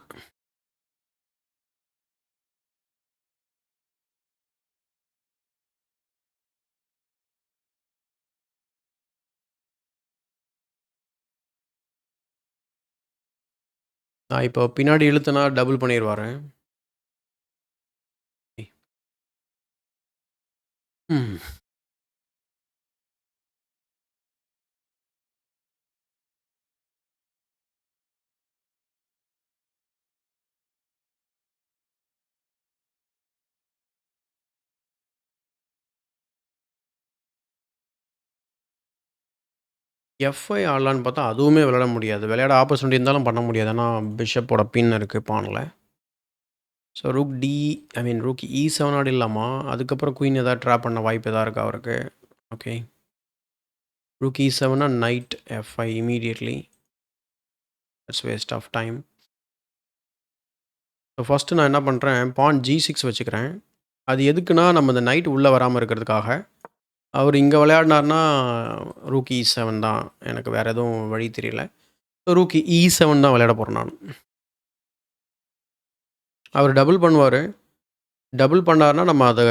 நான் இப்போ பின்னாடி இழுத்தனா டபுள் பண்ணிருவாரு. ம். எஃப்5 ஆடலான்னு பார்த்தா அதுவுமே விளையாட முடியாது. விளையாட ஆப்பர்ச்சுனிட்டி இருந்தாலும் பண்ண முடியாது. ஏன்னா பிஷப்போட பின் இருக்கு பான்ல. So rook D I mean rook E7 ஆடிடலாமா? அதுக்கப்புறம் குயின் ஏதாவது ட்ராப் பண்ண வாய்ப்பு எதா இருக்கா அவருக்கு? ஓகே. ரூக் E7னா knight F5 immediately. That's waste of time. So first நான் என்ன பண்ணுறேன், பான் G6 வச்சுக்கிறேன். அது எதுக்குன்னா, நம்ம இந்த நைட் உள்ளே வராம இருக்கிறதுக்காக. அவர் இங்கே விளையாடினார்னா ரூக் E7 தான். எனக்கு வேறு எதுவும் வழி தெரியல. ஸோ ரூக் E7 தான் விளையாட போகிறேன் நான். அவர் டபுள் பண்ணுவார். டபுள் பண்ணாருன்னா நம்ம அதை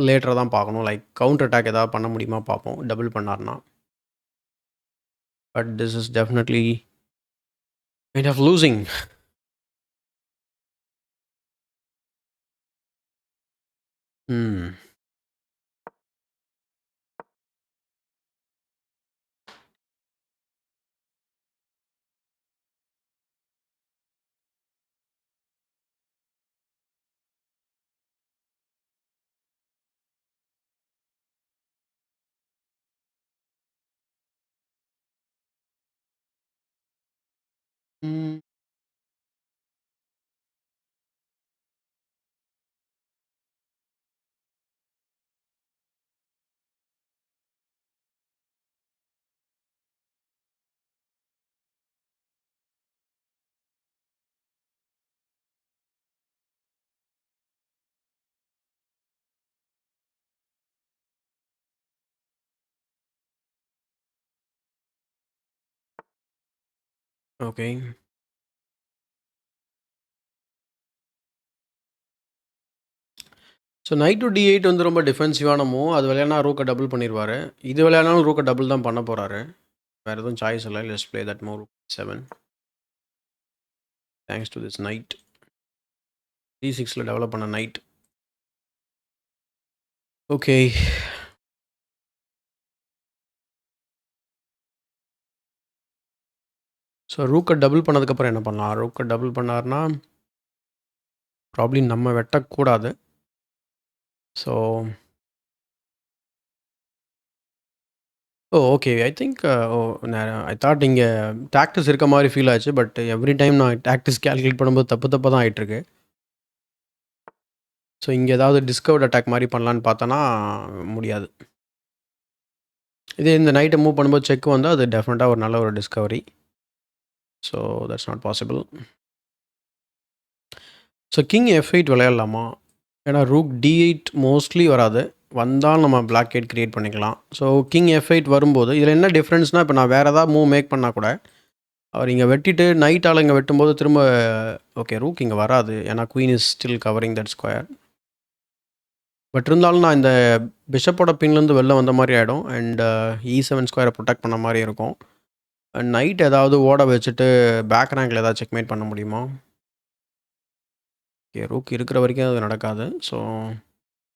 லேட்டராக தான் பார்க்கணும். லைக் கவுண்டர் அட்டாக் ஏதாவது பண்ண முடியுமா பார்ப்போம், டபுள் பண்ணார்னா. But this is definitely kind of losing. ம். ம். Okay. So night to D8 வந்து ரொம்ப டிஃபென்சிவான மூவ். அது விளையாடினா ரூக்கை டபுள் பண்ணிருவாரு. இது விளையாடினாலும் ரூக்கை டபுள் தான் பண்ண போறாரு. வேற எதுவும் சாய்ஸ் இல்ல. Let's play that move. 7 thanks to this knight. D6ல டெவலப் பண்ண நைட். ஓகே. ஸோ ரூக்கை டபுள் பண்ணதுக்கப்புறம் என்ன பண்ணலாம்? ரூக்கை டபுள் பண்ணாருன்னா ப்ராப்ளி நம்ம வெட்டக்கூடாது. So okay. ஐ திங்க் நான் ஐ தாட் இங்கே டாக்டிஸ் இருக்க மாதிரி ஃபீல் ஆச்சு. பட் எவ்ரி டைம் நான் டாக்டிஸ் கால்குலேட் பண்ணும்போது தப்பு தப்பாக தான் ஆயிட்டிருக்கு. ஸோ இங்கே ஏதாவது டிஸ்கவர்ட் அட்டாக் மாதிரி பண்ணலான்னு பார்த்தோன்னா முடியாது. இதே இந்த நைட்டை மூவ் பண்ணும்போது செக் வந்தால் அது டெஃபினட்டாக ஒரு நல்ல ஒரு Discovery. So that's not possible. So king F8 விளையாடலாமா? ஏன்னா ரூக் D8 மோஸ்ட்லி வராது. வந்தால் நம்ம பிளாக் கேட் கிரியேட் பண்ணிக்கலாம். ஸோ கிங் F8 வரும்போது இதில் என்ன டிஃப்ரென்ஸ்னால், இப்போ நான் வேறு ஏதாவது மூவ் மேக் பண்ணால் கூட அவர் இங்கே வெட்டிட்டு நைட்டால் இங்கே வெட்டும்போது திரும்ப ஓகே ரூக் இங்கே வராது. ஏன்னா queen is still covering that square. But இருந்தாலும் நான் இந்த பிஷப்போட பின்லேருந்து வெளில வந்த மாதிரி ஆகிடும். அண்ட் E7 ஸ்கொயரை ப்ரொடெக்ட் பண்ண மாதிரி இருக்கும். நைட் ஏதாவது ஓட வச்சுட்டு பேக் ரேங்கில் ஏதாவது செக்மேட் பண்ண முடியுமா? ஓகே ரூக் இருக்கிற வரைக்கும் அது நடக்காது. So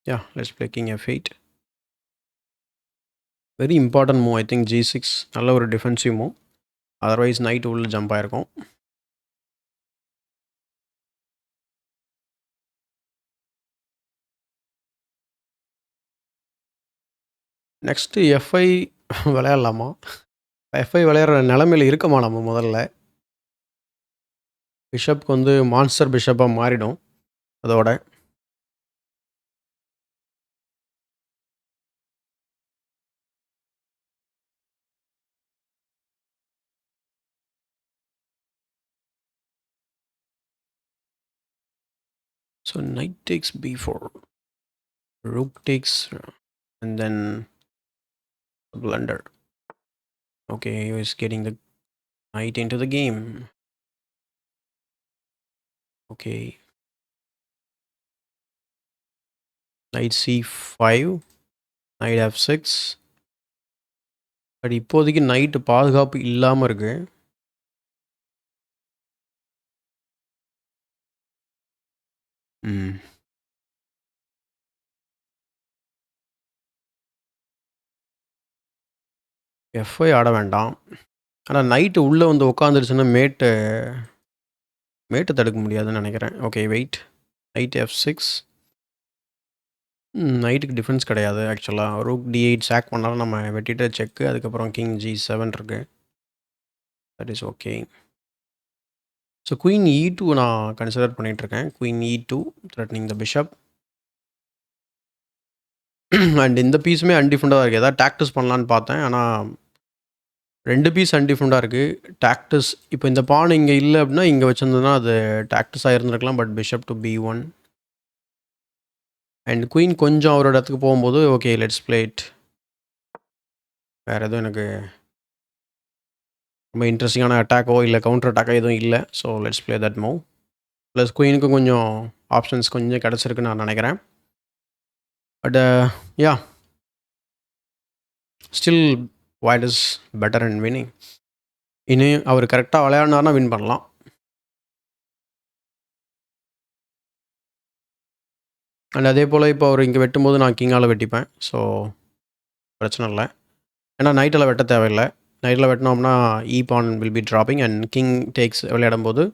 yeah let's play king F8. Very important move. I think G6 நல்ல ஒரு டிஃபென்சிவ் மூவ். அதர்வைஸ் நைட் உள்ள ஜம்ப் ஆயிருக்கும். நெக்ஸ்ட்டு F5 விளையாடலாமா? F5 விளையாடுற நிலமையில இருக்கமா நம்ம முதல்ல? பிஷப்க்கு வந்து மான்ஸ்டர் பிஷப்பாக மாறிடும் அதோட. So knight takes B4. Rook takes and then blunder. Okay, he was getting the knight into the game. Okay. Night C5, night F6. But இப்போதைக்கு நைட்டு பாதுகாப்பு இல்லாம இருக்கு. ம். F5 ஆட வேண்டாம். ஆனா நைட்டு உள்ள வந்து உட்காந்துருச்சுன்னா மேட்ட தடுக்க முடியாதுன்னு நெனைக்கிறேன். Okay wait. Knight F6. நைட்டுக்கு டிஃபென்ஸ் கிடையாது ஆக்சுவலா. ரூக் D8 சாக் பண்ணாலும் நம்ம வெட்டிட்டு செக்கு. அதுக்கப்புறம் கிங் G7 இருக்கு. That is okay. So queen E2 நான் கன்சிடர் பண்ணிட்டுருக்கேன். Queen E2 threatening the bishop. And இந்த பீஸுமே அன்டிஃபெண்டா இருக்கு. ஏதாவது டாக்டிஸ் பண்ணலான்னு பார்த்தேன். ஆனா 2 பீஸ் அன்டிஃபெண்டா இருக்கு. டாக்டிஸ் இப்போ இந்த பான் இங்க இல்ல அப்படின்னா, இங்க வச்சிருந்ததுன்னா அது டாக்டிஸா இருந்திருக்கலாம். But bishop to B1 and queen கொஞ்சம் அவரோட இடத்துக்கு போகும்போது, ஓகே லெட்ஸ் ப்ளே இட். வேற எதுவும் எனக்கு ரொம்ப இன்ட்ரெஸ்டிங்கான அட்டாக்கோ, இல்ல கவுண்டர் அட்டாக்கோ எதுவும் இல்ல. So let's play that move. Plus குயினுக்கும் கொஞ்சம் ஆப்ஷன்ஸ் கொஞ்சம் கிடைச்சிருக்குன்னு நான் நினைக்கிறேன். But yeah still white is better in winning. இனி அவர் கரெக்டா விளையாடினார்னா வின் பண்ணலாம். அண்ட் அதே போல இப்போ அவர் இங்க வெட்டும்போது நான் கிங்கால வெட்டிப்பேன். ஸோ பிரச்சனை இல்ல. ஏன்னா நைட்டில வெட்ட தேவையில்ல. நைட்டில வெட்டினோம்னா pawn will be dropping and king takes விளையாடும்போது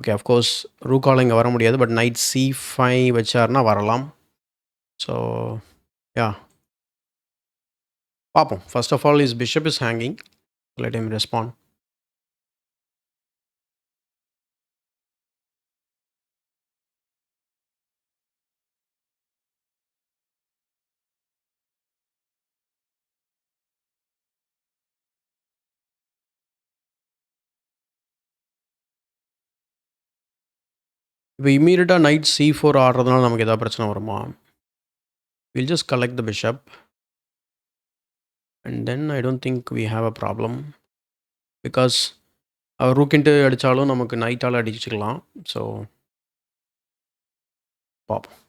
ஓகே அஃப்கோர்ஸ் ரூக்கால இங்கே வர முடியாது. பட் நைட் C5 வச்சாருன்னா வரலாம். ஸோ யா பார்ப்போம். First of all is bishop is hanging. Let him respond. இப்போ இம்மீடியட்டாக நைட் C4 ஆடுறதுனால நமக்கு ஏதாவது பிரச்சனை வருமா? Will just collect the bishop and then I don't think we have a problem. Because அவர் ரூக்கின்ட்டு அடித்தாலும் நமக்கு நைட்டால் அடிச்சுக்கலாம். ஸோ பார்ப்போம்.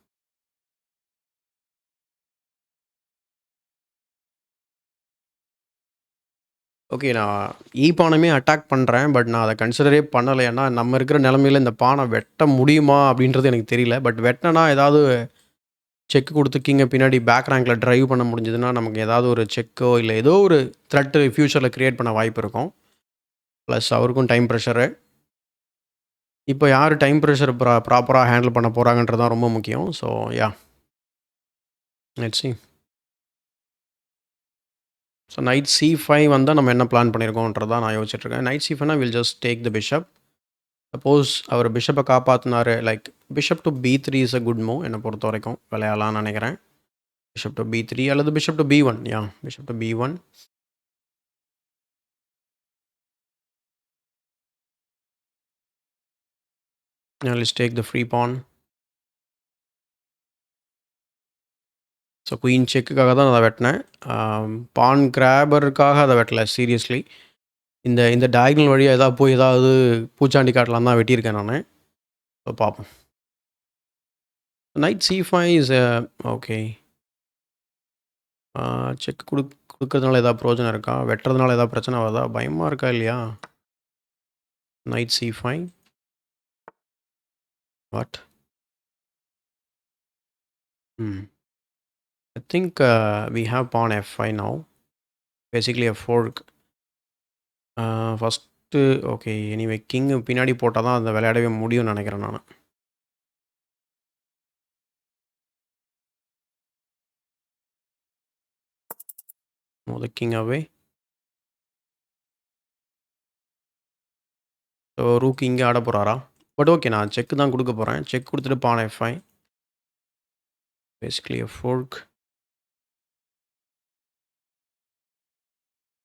ஓகே நான் பானையுமே அட்டாக் பண்ணுறேன். பட் நான் அதை கன்சிடரே பண்ணலை. ஏன்னா நம்ம இருக்கிற நிலமையில இந்த பானை வெட்ட முடியுமா அப்படின்றது எனக்கு தெரியல. பட் வெட்டினா ஏதாவது செக் கொடுத்து கிங்கை பின்னாடி பேக் ரேங்கில் ட்ரைவ் பண்ண முடிஞ்சதுன்னா நமக்கு ஏதாவது ஒரு செக்கோ இல்லை ஏதோ ஒரு த்ரெட்டு ஃப்யூச்சரில் க்ரியேட் பண்ண வாய்ப்பு இருக்கும். ப்ளஸ் அவருக்கும் டைம் ப்ரெஷரு. இப்போ யார் டைம் ப்ரெஷர் ப்ராப்பராக ஹேண்டில் பண்ண போகிறாங்கன்றது தான் ரொம்ப முக்கியம். So yeah let's see. So knight C5 வந்தால் நம்ம என்ன பிளான் பண்ணியிருக்கோன்றது தான் நான் யோசிச்சுட்ருக்கேன். நைட் C5னா will just take the bishop. Suppose அவர் பிஷப்பை காப்பாற்றினாரு like bishop to B3 is a good move என்னை பொறுத்த வரைக்கும் விளையாடலாம்னு நினைக்கிறேன். பிஷப் டு B3 அல்லது bishop to B1. Yeah bishop to B1. Let's take the free pawn. So queen செக்குக்காக தான் அதை வெட்டினேன். பான் கிராபருக்காக அதை வெட்டலை சீரியஸ்லி. இந்த இந்த டயகனல் வழியாக ஏதாவது போய் ஏதாவது பூச்சாண்டி காட்டலாம் தான் வெட்டியிருக்கேன் நான். ஸோ பார்ப்போம். Night C5 is okay. Check கொடுக்கறதுனால ஏதாவது பிரயோஜனம் இருக்கா? வெட்டுறதுனால ஏதாவது பிரச்சனை வருதா? பயமாக இருக்கா இல்லையா? Night C5 what? I think we have pawn F5 now. Basically a fork. First okay anyway king பின்னாடி போட்டால் தான் அதை விளையாடவே முடியும்னு நினைக்கிறேன் நான். The king away. So rook இங்கே ஆட போகிறாரா? பட் ஓகே நான் செக் தான் கொடுக்க போகிறேன். செக் கொடுத்துட்டு பான் F5. Basically a fork.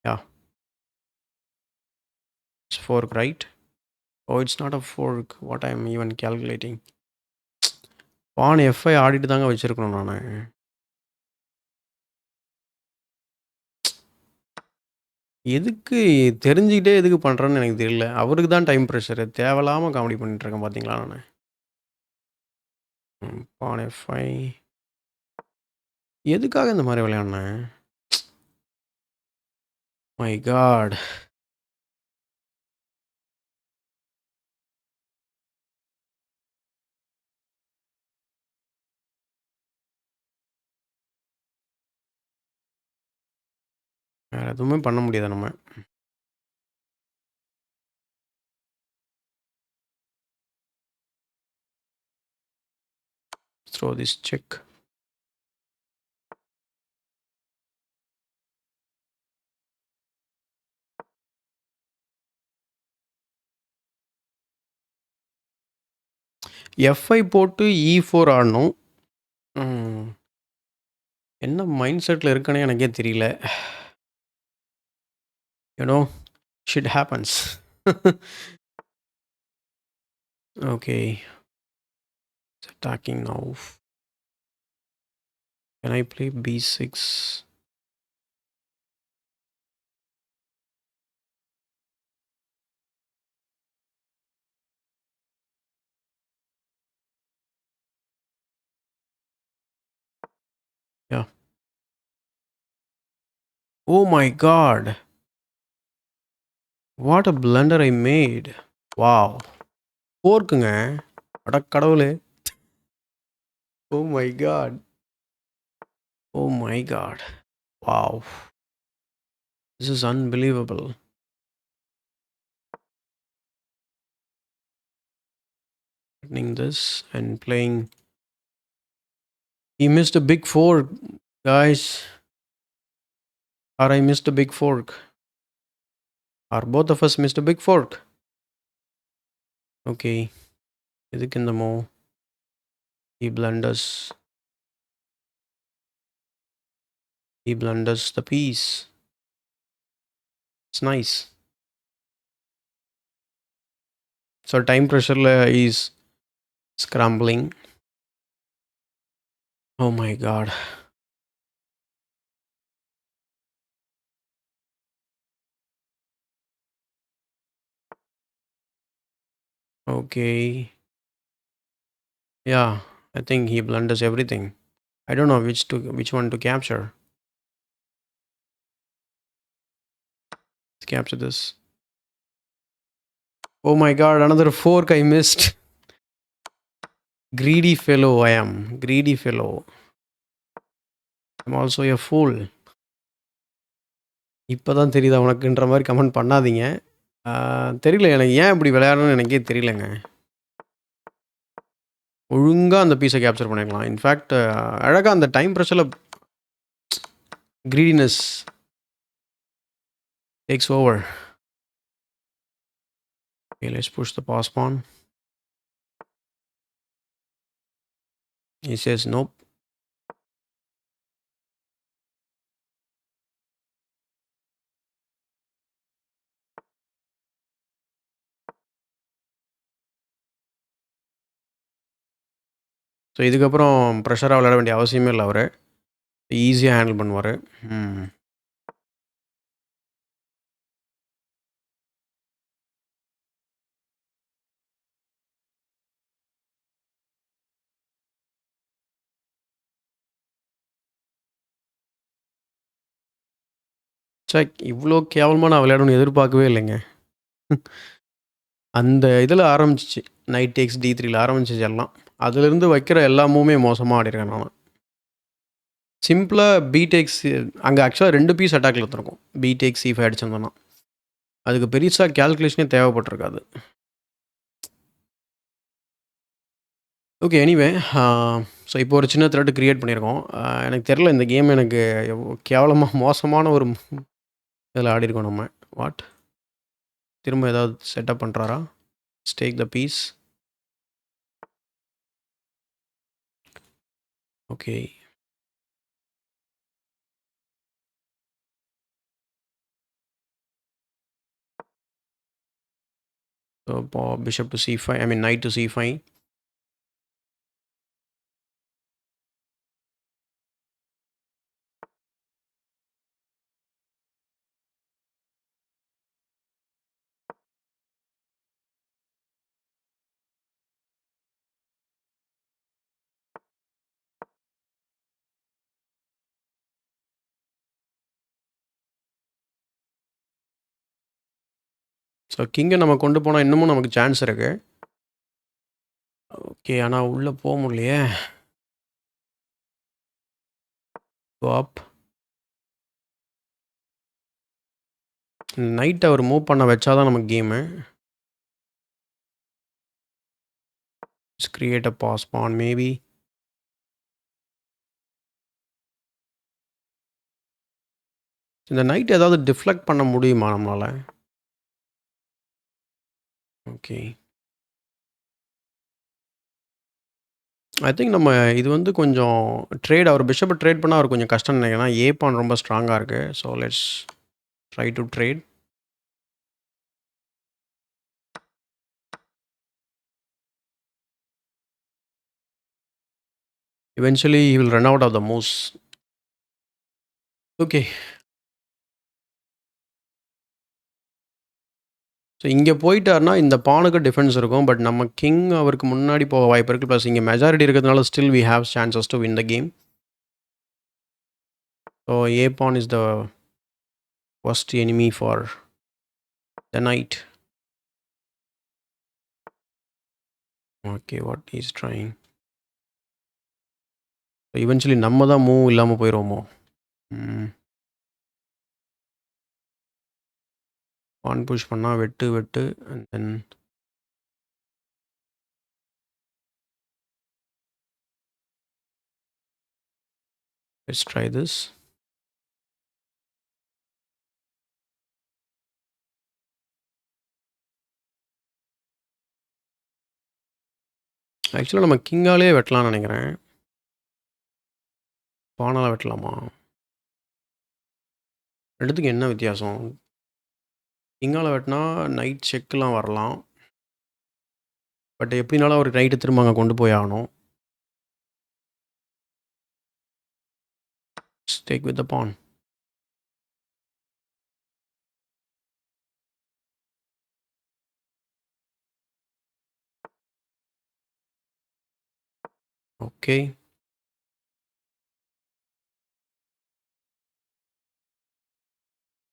Yeah. It's fork, right? Oh, it's not a fork. What I'm even calculating. Porn F5 ஆடிட்டு தாங்க வச்சுருக்கணும் நான். எதுக்கு தெரிஞ்சுக்கிட்டே எதுக்கு பண்ணுறேன்னு எனக்கு தெரியல. அவருக்கு தான் டைம் ப்ரெஷரு. தேவையில்லாம காமெடி பண்ணிட்டுருக்கேன் பார்த்தீங்களா நானு. பான் எஃப்5 எதுக்காக இந்த மாரி விளையாடுனேன்? My God! வேற எதுவுமே பண்ண முடியாது நம்ம. Throw this check. எஃப்5 போட்டு E4 ஆடணும். என்ன மைண்ட் செட்ல இருக்கேன்னே எனக்கே தெரியல. You know shit happens. Okay. Attacking now. Can I play B6? Yeah. Oh my god! What a blunder I made. Wow. போர்க்குங்க. அட கடவுளே! Oh my god. Oh my god. Wow. This is unbelievable. Opening this and playing. He missed a big fork, guys. Or I missed a big fork. Or both of us missed a big fork. Okay. எதுக்கு இந்த move? He blunders. He blunders the piece. It's nice. So time pressure is scrambling. Oh my god. Okay. Yeah, I think he blunders everything. I don't know which one to capture. Let's capture this. Oh my god, another fork I missed. Greedy fellow I am. Greedy fellow. I'm also a fool. இப்பதான் தெரியுதா உனக்குன்ற மாதிரி comment பண்ணாதீங்க. தெரியல எனக்கு ஏன் இப்படி விளையாடணும்னு எனக்கே தெரியலங்க. ஒழுங்கா அந்த பீஸை கேப்சர் பண்ணிக்கலாம். இன்ஃபேக்ட் அழகா அந்த டைம் ப்ரெஷரில் greediness takes over. Okay, let's push the pass pawn. He says nope. So இதுக்கப்புறம் ப்ரெஷராக விளையாட வேண்டிய அவசியமே இல்லை. அவர் ஈஸியாக ஹேண்டில் பண்ணுவார். சாக் இவ்வளோ கேவலமாக நான் விளையாடணும்னு எதிர்பார்க்கவே இல்லைங்க. அந்த இதில் ஆரம்பிச்சிச்சு. நைட் டேக்ஸ் D3ல ஆரம்பிச்சிச்சு எல்லாம். அதுலேருந்து வைக்கிற எல்லா மூவுமே மோசமாக ஆடிருக்கேன் நான். சிம்பிளாக B-டேக்ஸ் அங்கே ஆக்சுவலாக 2 பீஸ் அட்டாக்ல இருந்திருக்கும். B-டேக்ஸ் C5 அடிச்சிருந்தோன்னா அதுக்கு பெருசாக கேல்குலேஷனே தேவைப்பட்டிருக்காது. ஓகே, எனிவே ஸோ இப்போ ஒரு சின்ன த்ரெட் கிரியேட் பண்ணியிருக்கோம். எனக்கு தெரில இந்த கேம் எனக்கு கேவலமாக மோசமான ஒரு இதில் ஆடிருக்கோம் நம்ம. வாட்? திரும்ப ஏதாவது செட்டப் பண்ணுறாரா? Take the piece. Okay. So bishop to C5, I mean knight to C5. So கிங்கை நம்ம கொண்டு போனால் இன்னமும் நமக்கு சான்ஸ் இருக்கு. ஓகே, ஆனால் உள்ளே போக முடியலையே. கோ அப். நைட் அவர் மூவ் பண்ண வச்சாதான் நமக்கு game. Create a pass pawn maybe. இந்த நைட் ஏதாவது டிஃப்ளெக்ட் பண்ண முடியுமா நம்மளால்? ஓகே, ஐ திங்க் நம்ம இது வந்து கொஞ்சம் ட்ரேட், அவர் பிஷப்பை ட்ரேட் பண்ணால் அவர் கொஞ்சம் கஷ்டம் நினைக்கிறேன். ஏன்னா ஏ பான் ரொம்ப ஸ்ட்ராங்காக இருக்குது. So let's try to trade. Eventually he will run out of the moves. Okay, so இங்கே போயிட்டாருன்னா இந்த பானுக்கு டிஃபென்ஸ் இருக்கும். பட் நம்ம கிங் அவருக்கு முன்னாடி போக வாய்ப்பு இருக்குது. ப்ளஸ் இங்கே மெஜாரிட்டி இருக்கிறதுனால still we have chances to win the game. So a pawn is the worst enemy for the knight. Okay, what he's trying. So eventually நம்ம தான் மூவ் இல்லாமல் போயிடுவோமோ? பான் புஷ் பண்ணால் வெட்டு வெட்டு and then let's try this. ஆக்சுவலாக நம்ம கிங்காலே வெட்டலாம்னு நினைக்கிறேன். பானால் வெட்டலாமா? ரெண்டுத்துக்கு என்ன வித்தியாசம்? கிங்கால் வெட்டினா நைட் செக்குலாம் வரலாம். பட் எப்படினாலும் ஒரு நைட்டு திரும்ப அங்கே கொண்டு போய் ஆகணும். Take with the pawn. Okay,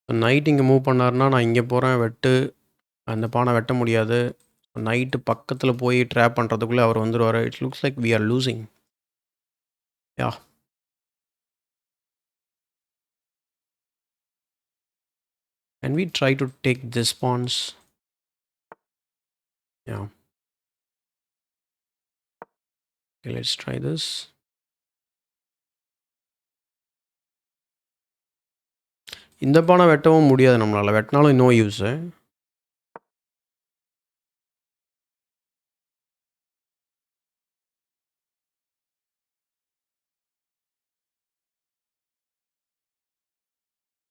night இங்கே மூவ் பண்ணாருன்னா நான் இங்கே போகிறேன் வெட்டு. அந்த பானை வெட்ட முடியாது. நைட்டு பக்கத்தில் போய் ட்ராப் பண்ணுறதுக்குள்ளே அவர் வந்துடுவார். It looks like we are losing. Yeah, and we try to take this pawns. Yeah, okay, let's try this. இந்த பானை வெட்டவும் முடியாது நம்மளால். வெட்டினாலும் நோ யூஸு.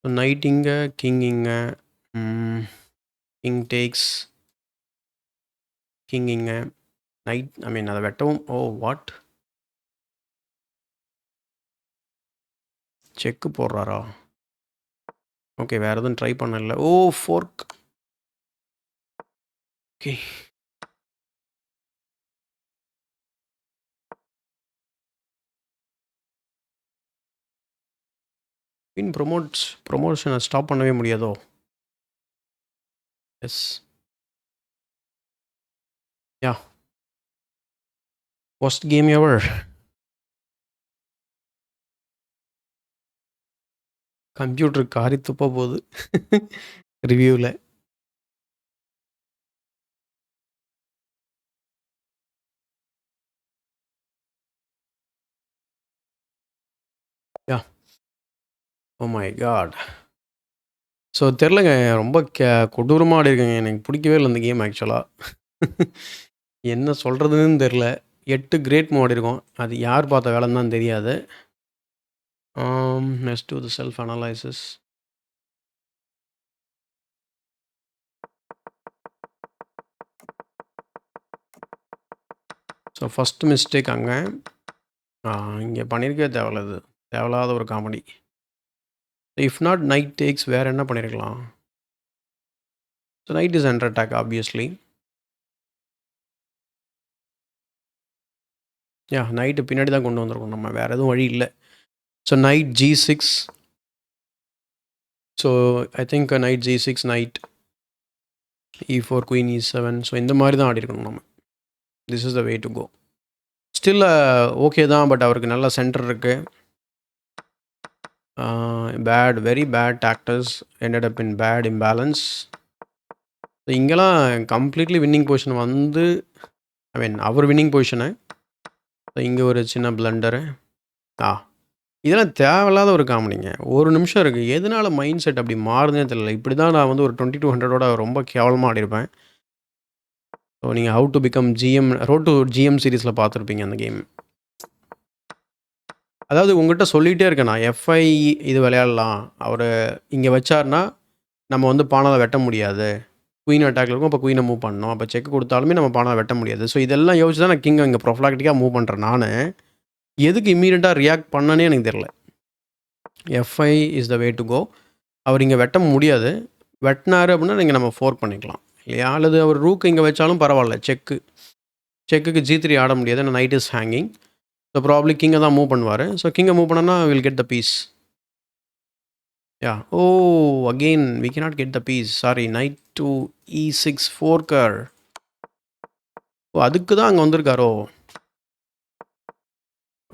நைட் இங்கே, கிங் இங்கே, கிங் டேக்ஸ், கிங் இங்கே, நைட் ஐ மீன் அதை வெட்டவும். Oh what, cheque போடுறாரா? ஓகே, வேறு எதுவும் ட்ரை பண்ணல. ஓ ஃபோர்க். ஓகே, பின் ப்ரொமோஷனை ஸ்டாப் பண்ணவே முடியாதோ? எஸ், யா, worst game ever. கம்ப்யூட்டர் காரி துப்ப போகுது ரிவ்யூவில். யா, ஓ மை காட். ஸோ தெரிலங்க, ரொம்ப கொடூரமாக ஆடிருக்கேங்க. எனக்கு பிடிக்கவே இல்லை இந்த கேம் ஆக்சுவலாக. என்ன சொல்கிறதுன்னு தெரில. 8 கிரேட் மூவ் ஆடிருக்கோம். அது யார் பார்த்த வேலைன்னு தான் தெரியாது. Let's do the self analysis. So first mistake அங்கே இங்கே பண்ணியிருக்கவே தேவையில்ல. தேவையில்லாத ஒரு comedy. If not knight takes, வேறு என்ன பண்ணியிருக்கலாம்? So knight is under attack obviously. Yeah, knight பின்னாடி தான் கொண்டு வந்திருக்கோம் நம்ம, வேறு எதுவும் வழி இல்லை. So knight G6. So I think knight G6, knight E4 queen E7. ஸோ இந்த மாதிரி தான் ஆடி இருக்கணும் நம்ம. This is the way to go. Still okay தான், பட் அவருக்கு நல்ல சென்டர் இருக்குது. Bad, very bad doctors ended up in bad imbalance. So இங்கெல்லாம் கம்ப்ளீட்லி வின்னிங் பொசிஷன் வந்து ஐ மீன் அவர் வின்னிங் பொசிஷனு. ஸோ இங்கே ஒரு சின்ன பிளண்டரு. இதெல்லாம் தேவையில்லாத ஒரு காமெடிங்க. ஒரு நிமிஷம் இருக்குது, எதனால மைண்ட் செட் அப்படி மாறுதுன்னே தெரியல. இப்படி தான் நான் வந்து ஒரு 2200ஓட ரொம்ப கேவலமாக ஆடிருப்பேன். ஸோ நீங்கள் how to become GM, road to GM சீரீஸில் பார்த்துருப்பீங்க அந்த கேம். அதாவது உங்கள்கிட்ட சொல்லிகிட்டே இருக்கேன் நான், எஃப்ஐ இது விளையாடலாம், அவர் இங்கே வச்சார்னா நம்ம வந்து பானாவை வெட்ட முடியாது. குயின் அட்டாக்ல இருக்கும், அப்போ குயினை மூவ் பண்ணணும். அப்போ செக் கொடுத்தாலுமே நம்ம பானாவை வெட்ட முடியாது. ஸோ இதெல்லாம் யோசிச்சு தான் நான் கிங்கை இங்கே ப்ரொஃப்ளாக்டிக்காக மூவ் பண்ணுறேன். நான் எதுக்கு இம்மீடியட்டாக ரியாக்ட் பண்ணனே எனக்கு தெரில. FI is the way to go. அவர் இங்கே வெட்ட முடியாது. வெட்டினாரு அப்படின்னா நீங்கள் நம்ம ஃபோர்க் பண்ணிக்கலாம் இல்லையா? அல்லது அவர் ரூக்கு இங்கே வச்சாலும் பரவாயில்ல, செக்குக்கு G3 ஆட முடியாது, ஏன்னா knight is hanging. So probably கிங்கை தான் மூவ் பண்ணுவார். ஸோ கிங்கை மூவ் பண்ணோன்னா will get the piece. Yeah, oh again we cannot get the piece, sorry. Knight to E6 ஃபோர்க்கர். ஓ அதுக்கு தான் அங்கே வந்திருக்காரோ.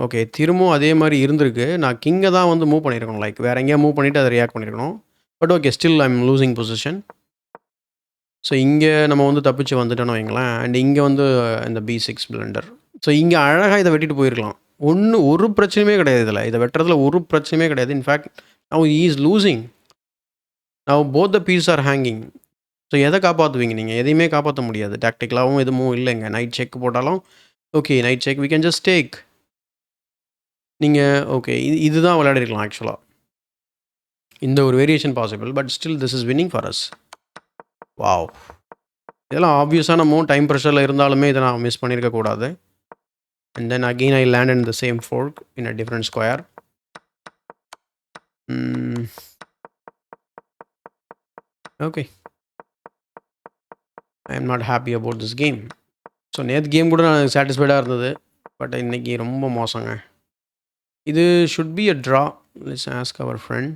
ஓகே, திரும்பவும் அதே மாதிரி இருந்திருக்கு. நான் கிங்கை தான் வந்து மூவ் பண்ணியிருக்கணும், லைக் வேறு எங்கேயா மூவ் பண்ணிவிட்டு அதை ரியாக்ட் பண்ணியிருக்கணும். But okay, still I am losing position. So இங்கே நம்ம வந்து தப்பிச்சு வந்துட்டோன்னு வைங்களேன். அண்ட் இங்கே வந்து இந்த B6 பிளண்டர். ஸோ இங்கே அழகாக இதை வெட்டிட்டு போயிருக்கலாம். ஒரு பிரச்சனையுமே கிடையாது இதில். இதை வெட்டுறதுல ஒரு பிரச்சனையுமே கிடையாது. In fact now he is losing. Now both the piece are hanging. So எதை காப்பாற்றுவீங்க நீங்கள்? எதையுமே காப்பாற்ற முடியாது. டாக்டிக்கலாகவும் எதுவும் இல்லைங்க. நைட் செக் போட்டாலும் okay, knight check we can just take. நீங்கள் ஓகே, இதுதான் விளையாடிருக்கலாம் ஆக்சுவலாக. இந்த ஒரு variation possible, but still this is winning for us. Wow, இதெல்லாம் ஆப்வியஸான டைம் ப்ரெஷரில் இருந்தாலுமே இதை நான் மிஸ் பண்ணியிருக்கக்கூடாது. And then again I landed in the same fork in a different square. Okay, I am not happy about this game. So நேற்று game கூட நான் சாட்டிஸ்ஃபைடாக இருந்தது, பட் இன்றைக்கி ரொம்ப மோசங்க. இது should be a draw. Let's ask our friend.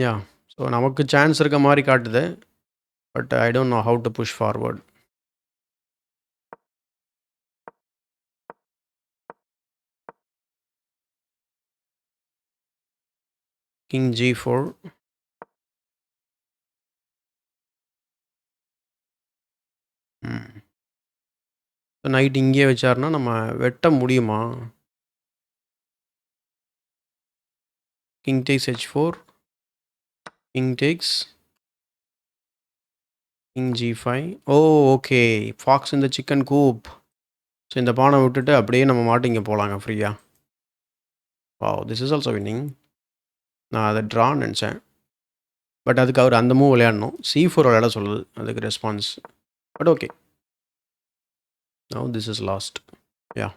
Yeah, so நமக்கு சான்ஸ் இருக்க மாதிரி காட்டுது, but I don't know how to push forward. King G4. Knight இங்கே வச்சார்னா நம்ம வெட்ட முடியுமா? King takes H4, king takes, king G5. Oh okay, fox இந்த சிக்கன் கூப். ஸோ இந்த பானை விட்டுட்டு அப்படியே நம்ம மாட்டு இங்கே போகலாங்க ஃப்ரீயாக. Wow, this is also winning. நான் அதை ட்ரான்னு நினச்சேன், பட் அதுக்கு அவர் அந்த மூவ் விளையாடணும். C4 விளையாட சொல்லுது, அதுக்கு response. But okay, now this is last. Yeah,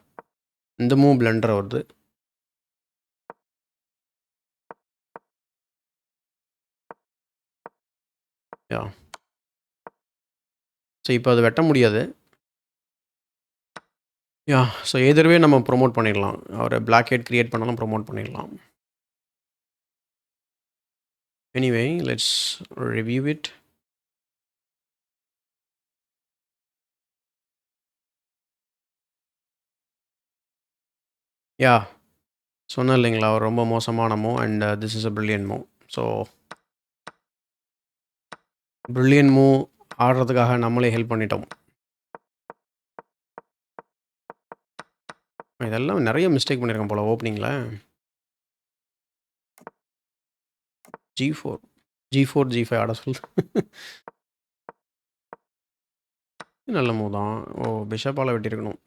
இந்த மூவ் பிளண்டர் வருது. யா, ஸோ இப்போ அது வெட்ட முடியாது. யா, ஸோ எதிர்வே நம்ம ப்ரொமோட் பண்ணிடலாம். அவரை பிளாக் ஹெட் க்ரியேட் பண்ணாலும் ப்ரொமோட் பண்ணிடலாம். Anyway let's review it. Yeah, சொன்னேன் இல்லைங்களா, அவர் ரொம்ப மோசமான move. And this is a brilliant move. So brilliant move ஆடுறதுக்காக நம்மளே ஹெல்ப் பண்ணிட்டோம். இதெல்லாம் நிறைய மிஸ்டேக் பண்ணியிருக்கேன் போல் ஓப்பனிங்கில். G4 G5 ஆட சொல்லுது. நல்ல மூவ் தான். ஓ, பிஷப்பால் வெட்டியிருக்கணும்.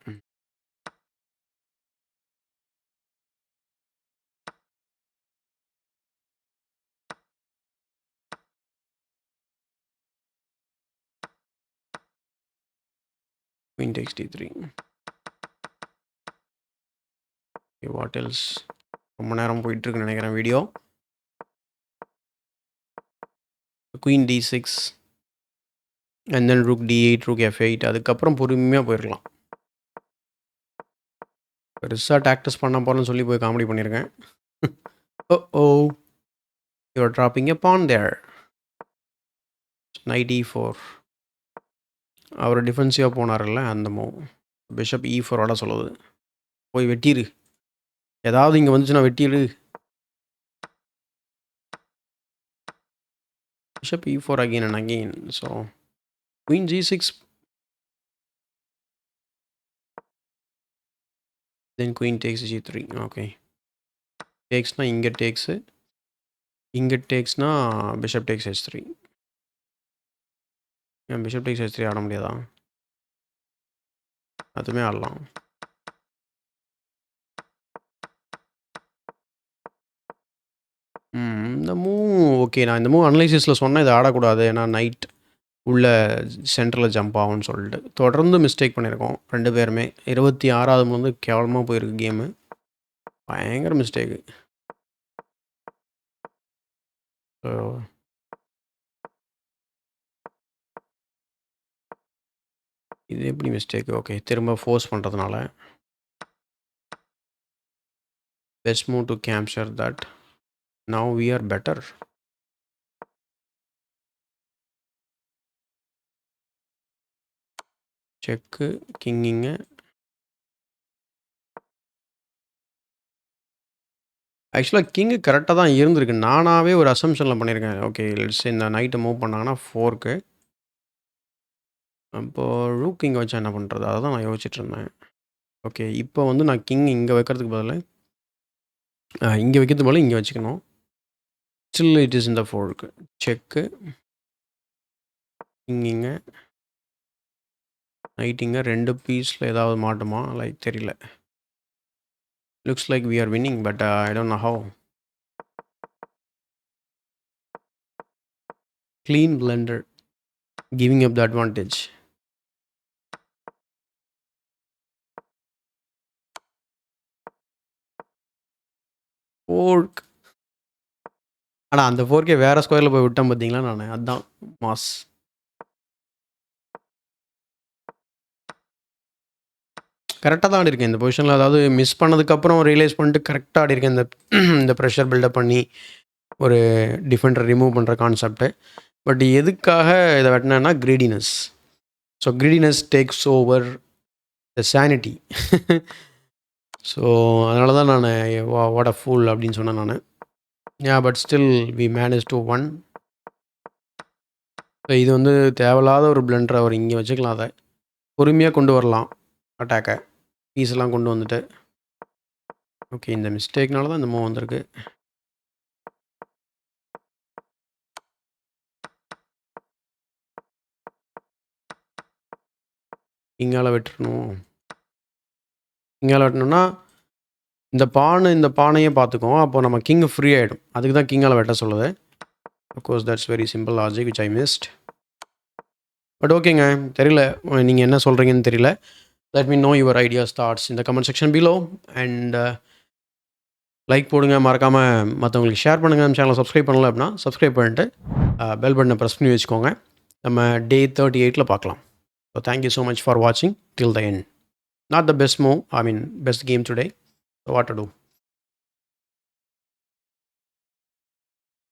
Queen takes D3. What else? ரொம்ப நேரம் போயிட்டுருக்குன்னு நினைக்கிறேன் video. Queen D6 and then rook D8, rook F8. அதுக்கப்புறம் பொறுமையாக போயிருக்கலாம். பெருசாக டாக்டிஸ் பண்ண போகிறேன்னு சொல்லி போய் காமெடி பண்ணியிருக்கேன். Oh you are dropping a pawn there. Knight E4. அவர் டிஃபென்சிவாக போனார்ல அந்த மூவ். பிஷப் E4 ஆட சொல்லுது. போய் வெட்டிரு, ஏதாவது இங்கே வந்துச்சுன்னா வெட்டிடு. Bishop E4 again and again. So queen G6, then queen takes G3. Okay, டேக்ஸ்னால் இங்கே டேக்ஸு, இங்கே டேக்ஸ்னா பிஷப் டேக்ஸ் H3. ஏன் பிஷப் டேக்ஸ் H3 ஆட முடியாதா? அதுவுமே ஆடலாம். இந்த மூவ் ஓகே. நான் இந்த மூவ் அனலைசிஸில் சொன்னேன் இதை ஆடக்கூடாது, ஏன்னா நைட் உள்ள சென்டரில் ஜம்ப் ஆகும்னு சொல்லிட்டு. தொடர்ந்து மிஸ்டேக் பண்ணியிருக்கோம் 2 பேருமே. 26வது வந்து கேவலமாக போயிருக்கு கேமு, பயங்கர மிஸ்டேக்கு. ஸோ இது எப்படி மிஸ்டேக்? ஓகே, திரும்ப ஃபோர்ஸ் பண்ணுறதுனால. Best move to capture that. Now we are better. Check கிங்கிங்க. ஆக்சுவலாக கிங்கு கரெக்டாக தான் இருந்திருக்கு. நானாகவே ஒரு அசம்ஷனில் பண்ணியிருக்கேன். ஓகே, லெட்ஸ் இந்த நைட்டை மூவ் பண்ணாங்கன்னா 4க்கு. அப்போது ரூக் இங்கே வச்சா என்ன பண்ணுறது, அதை தான் நான் யோசிச்சுட்டு இருந்தேன். ஓகே, இப்போ வந்து நான் கிங் இங்கே வைக்கிறதுக்கு பதில் இங்கே வைக்கிறதுக்கு பதில் இங்கே வச்சுக்கணும். ஸ்டில் இட் இஸ் இந்த 4க்கு. செக்கு கிங்கிங்க நைட்டிங்க 2 பீஸில் ஏதாவது மாட்டுமா லைக் தெரியல. Looks like we are winning, but I don't know how. Clean blunder giving up the advantage. Fork. ஆனால் அந்த 4K வேறு ஸ்கொயரில் போய் விட்டேன் பார்த்தீங்களா நான், அதுதான் மாஸ். கரெக்டாக தான் ஆடிருக்கேன் இந்த பொசிஷனில். அதாவது மிஸ் பண்ணதுக்கப்புறம் ரியலைஸ் பண்ணிட்டு கரெக்டாக ஆடிருக்கேன். இந்த ப்ரெஷர் பில்டப் பண்ணி ஒரு டிஃபெண்டரை ரிமூவ் பண்ணுற கான்செப்ட்டு. பட் எதுக்காக இதை வெட்டினேன்னா greediness. So greediness takes over the sanity. So அதனால தான் நான் வாட் அ ஃபூல் அப்படின்னு சொன்னேன் நான். But still we manage to won. So இது வந்து தேவையில்லாத ஒரு பிளண்டர். அவர் இங்கே வச்சுக்கலாம், அதை பொறுமையாக கொண்டு வரலாம் அட்டாக்கை, பீஸெல்லாம் கொண்டு வந்துட்டு. ஓகே, இந்த மிஸ்டேக்னால தான் இந்த மூவ் வந்திருக்கு. இங்கால வெட்டணும். இங்கால வெட்டணும்னா இந்த பானையே பார்த்துக்கோம். அப்போது நம்ம கிங் ஃப்ரீ ஆகிடும். அதுக்கு தான் கிங்கால் வெட்ட சொல்லுது. Of course that's very simple logic which I missed. But ஓகேங்க, தெரியல நீங்கள் என்ன சொல்கிறீங்கன்னு தெரியல. Let me know your ideas thoughts இந்த comment section below. And like போடுங்க, மறக்காமல் மற்றவங்களுக்கு ஷேர் பண்ணுங்கள். நம்ம சேனலை சப்ஸ்கிரைப் பண்ணல அப்படின்னா சப்ஸ்கிரைப் பண்ணிட்டு பெல் பட்டனை ப்ரெஸ் பண்ணி வச்சுக்கோங்க. நம்ம டே 38 பார்க்கலாம். So thank you so much for வாட்சிங் till the end. Not the best move, I mean best game today. So what to do?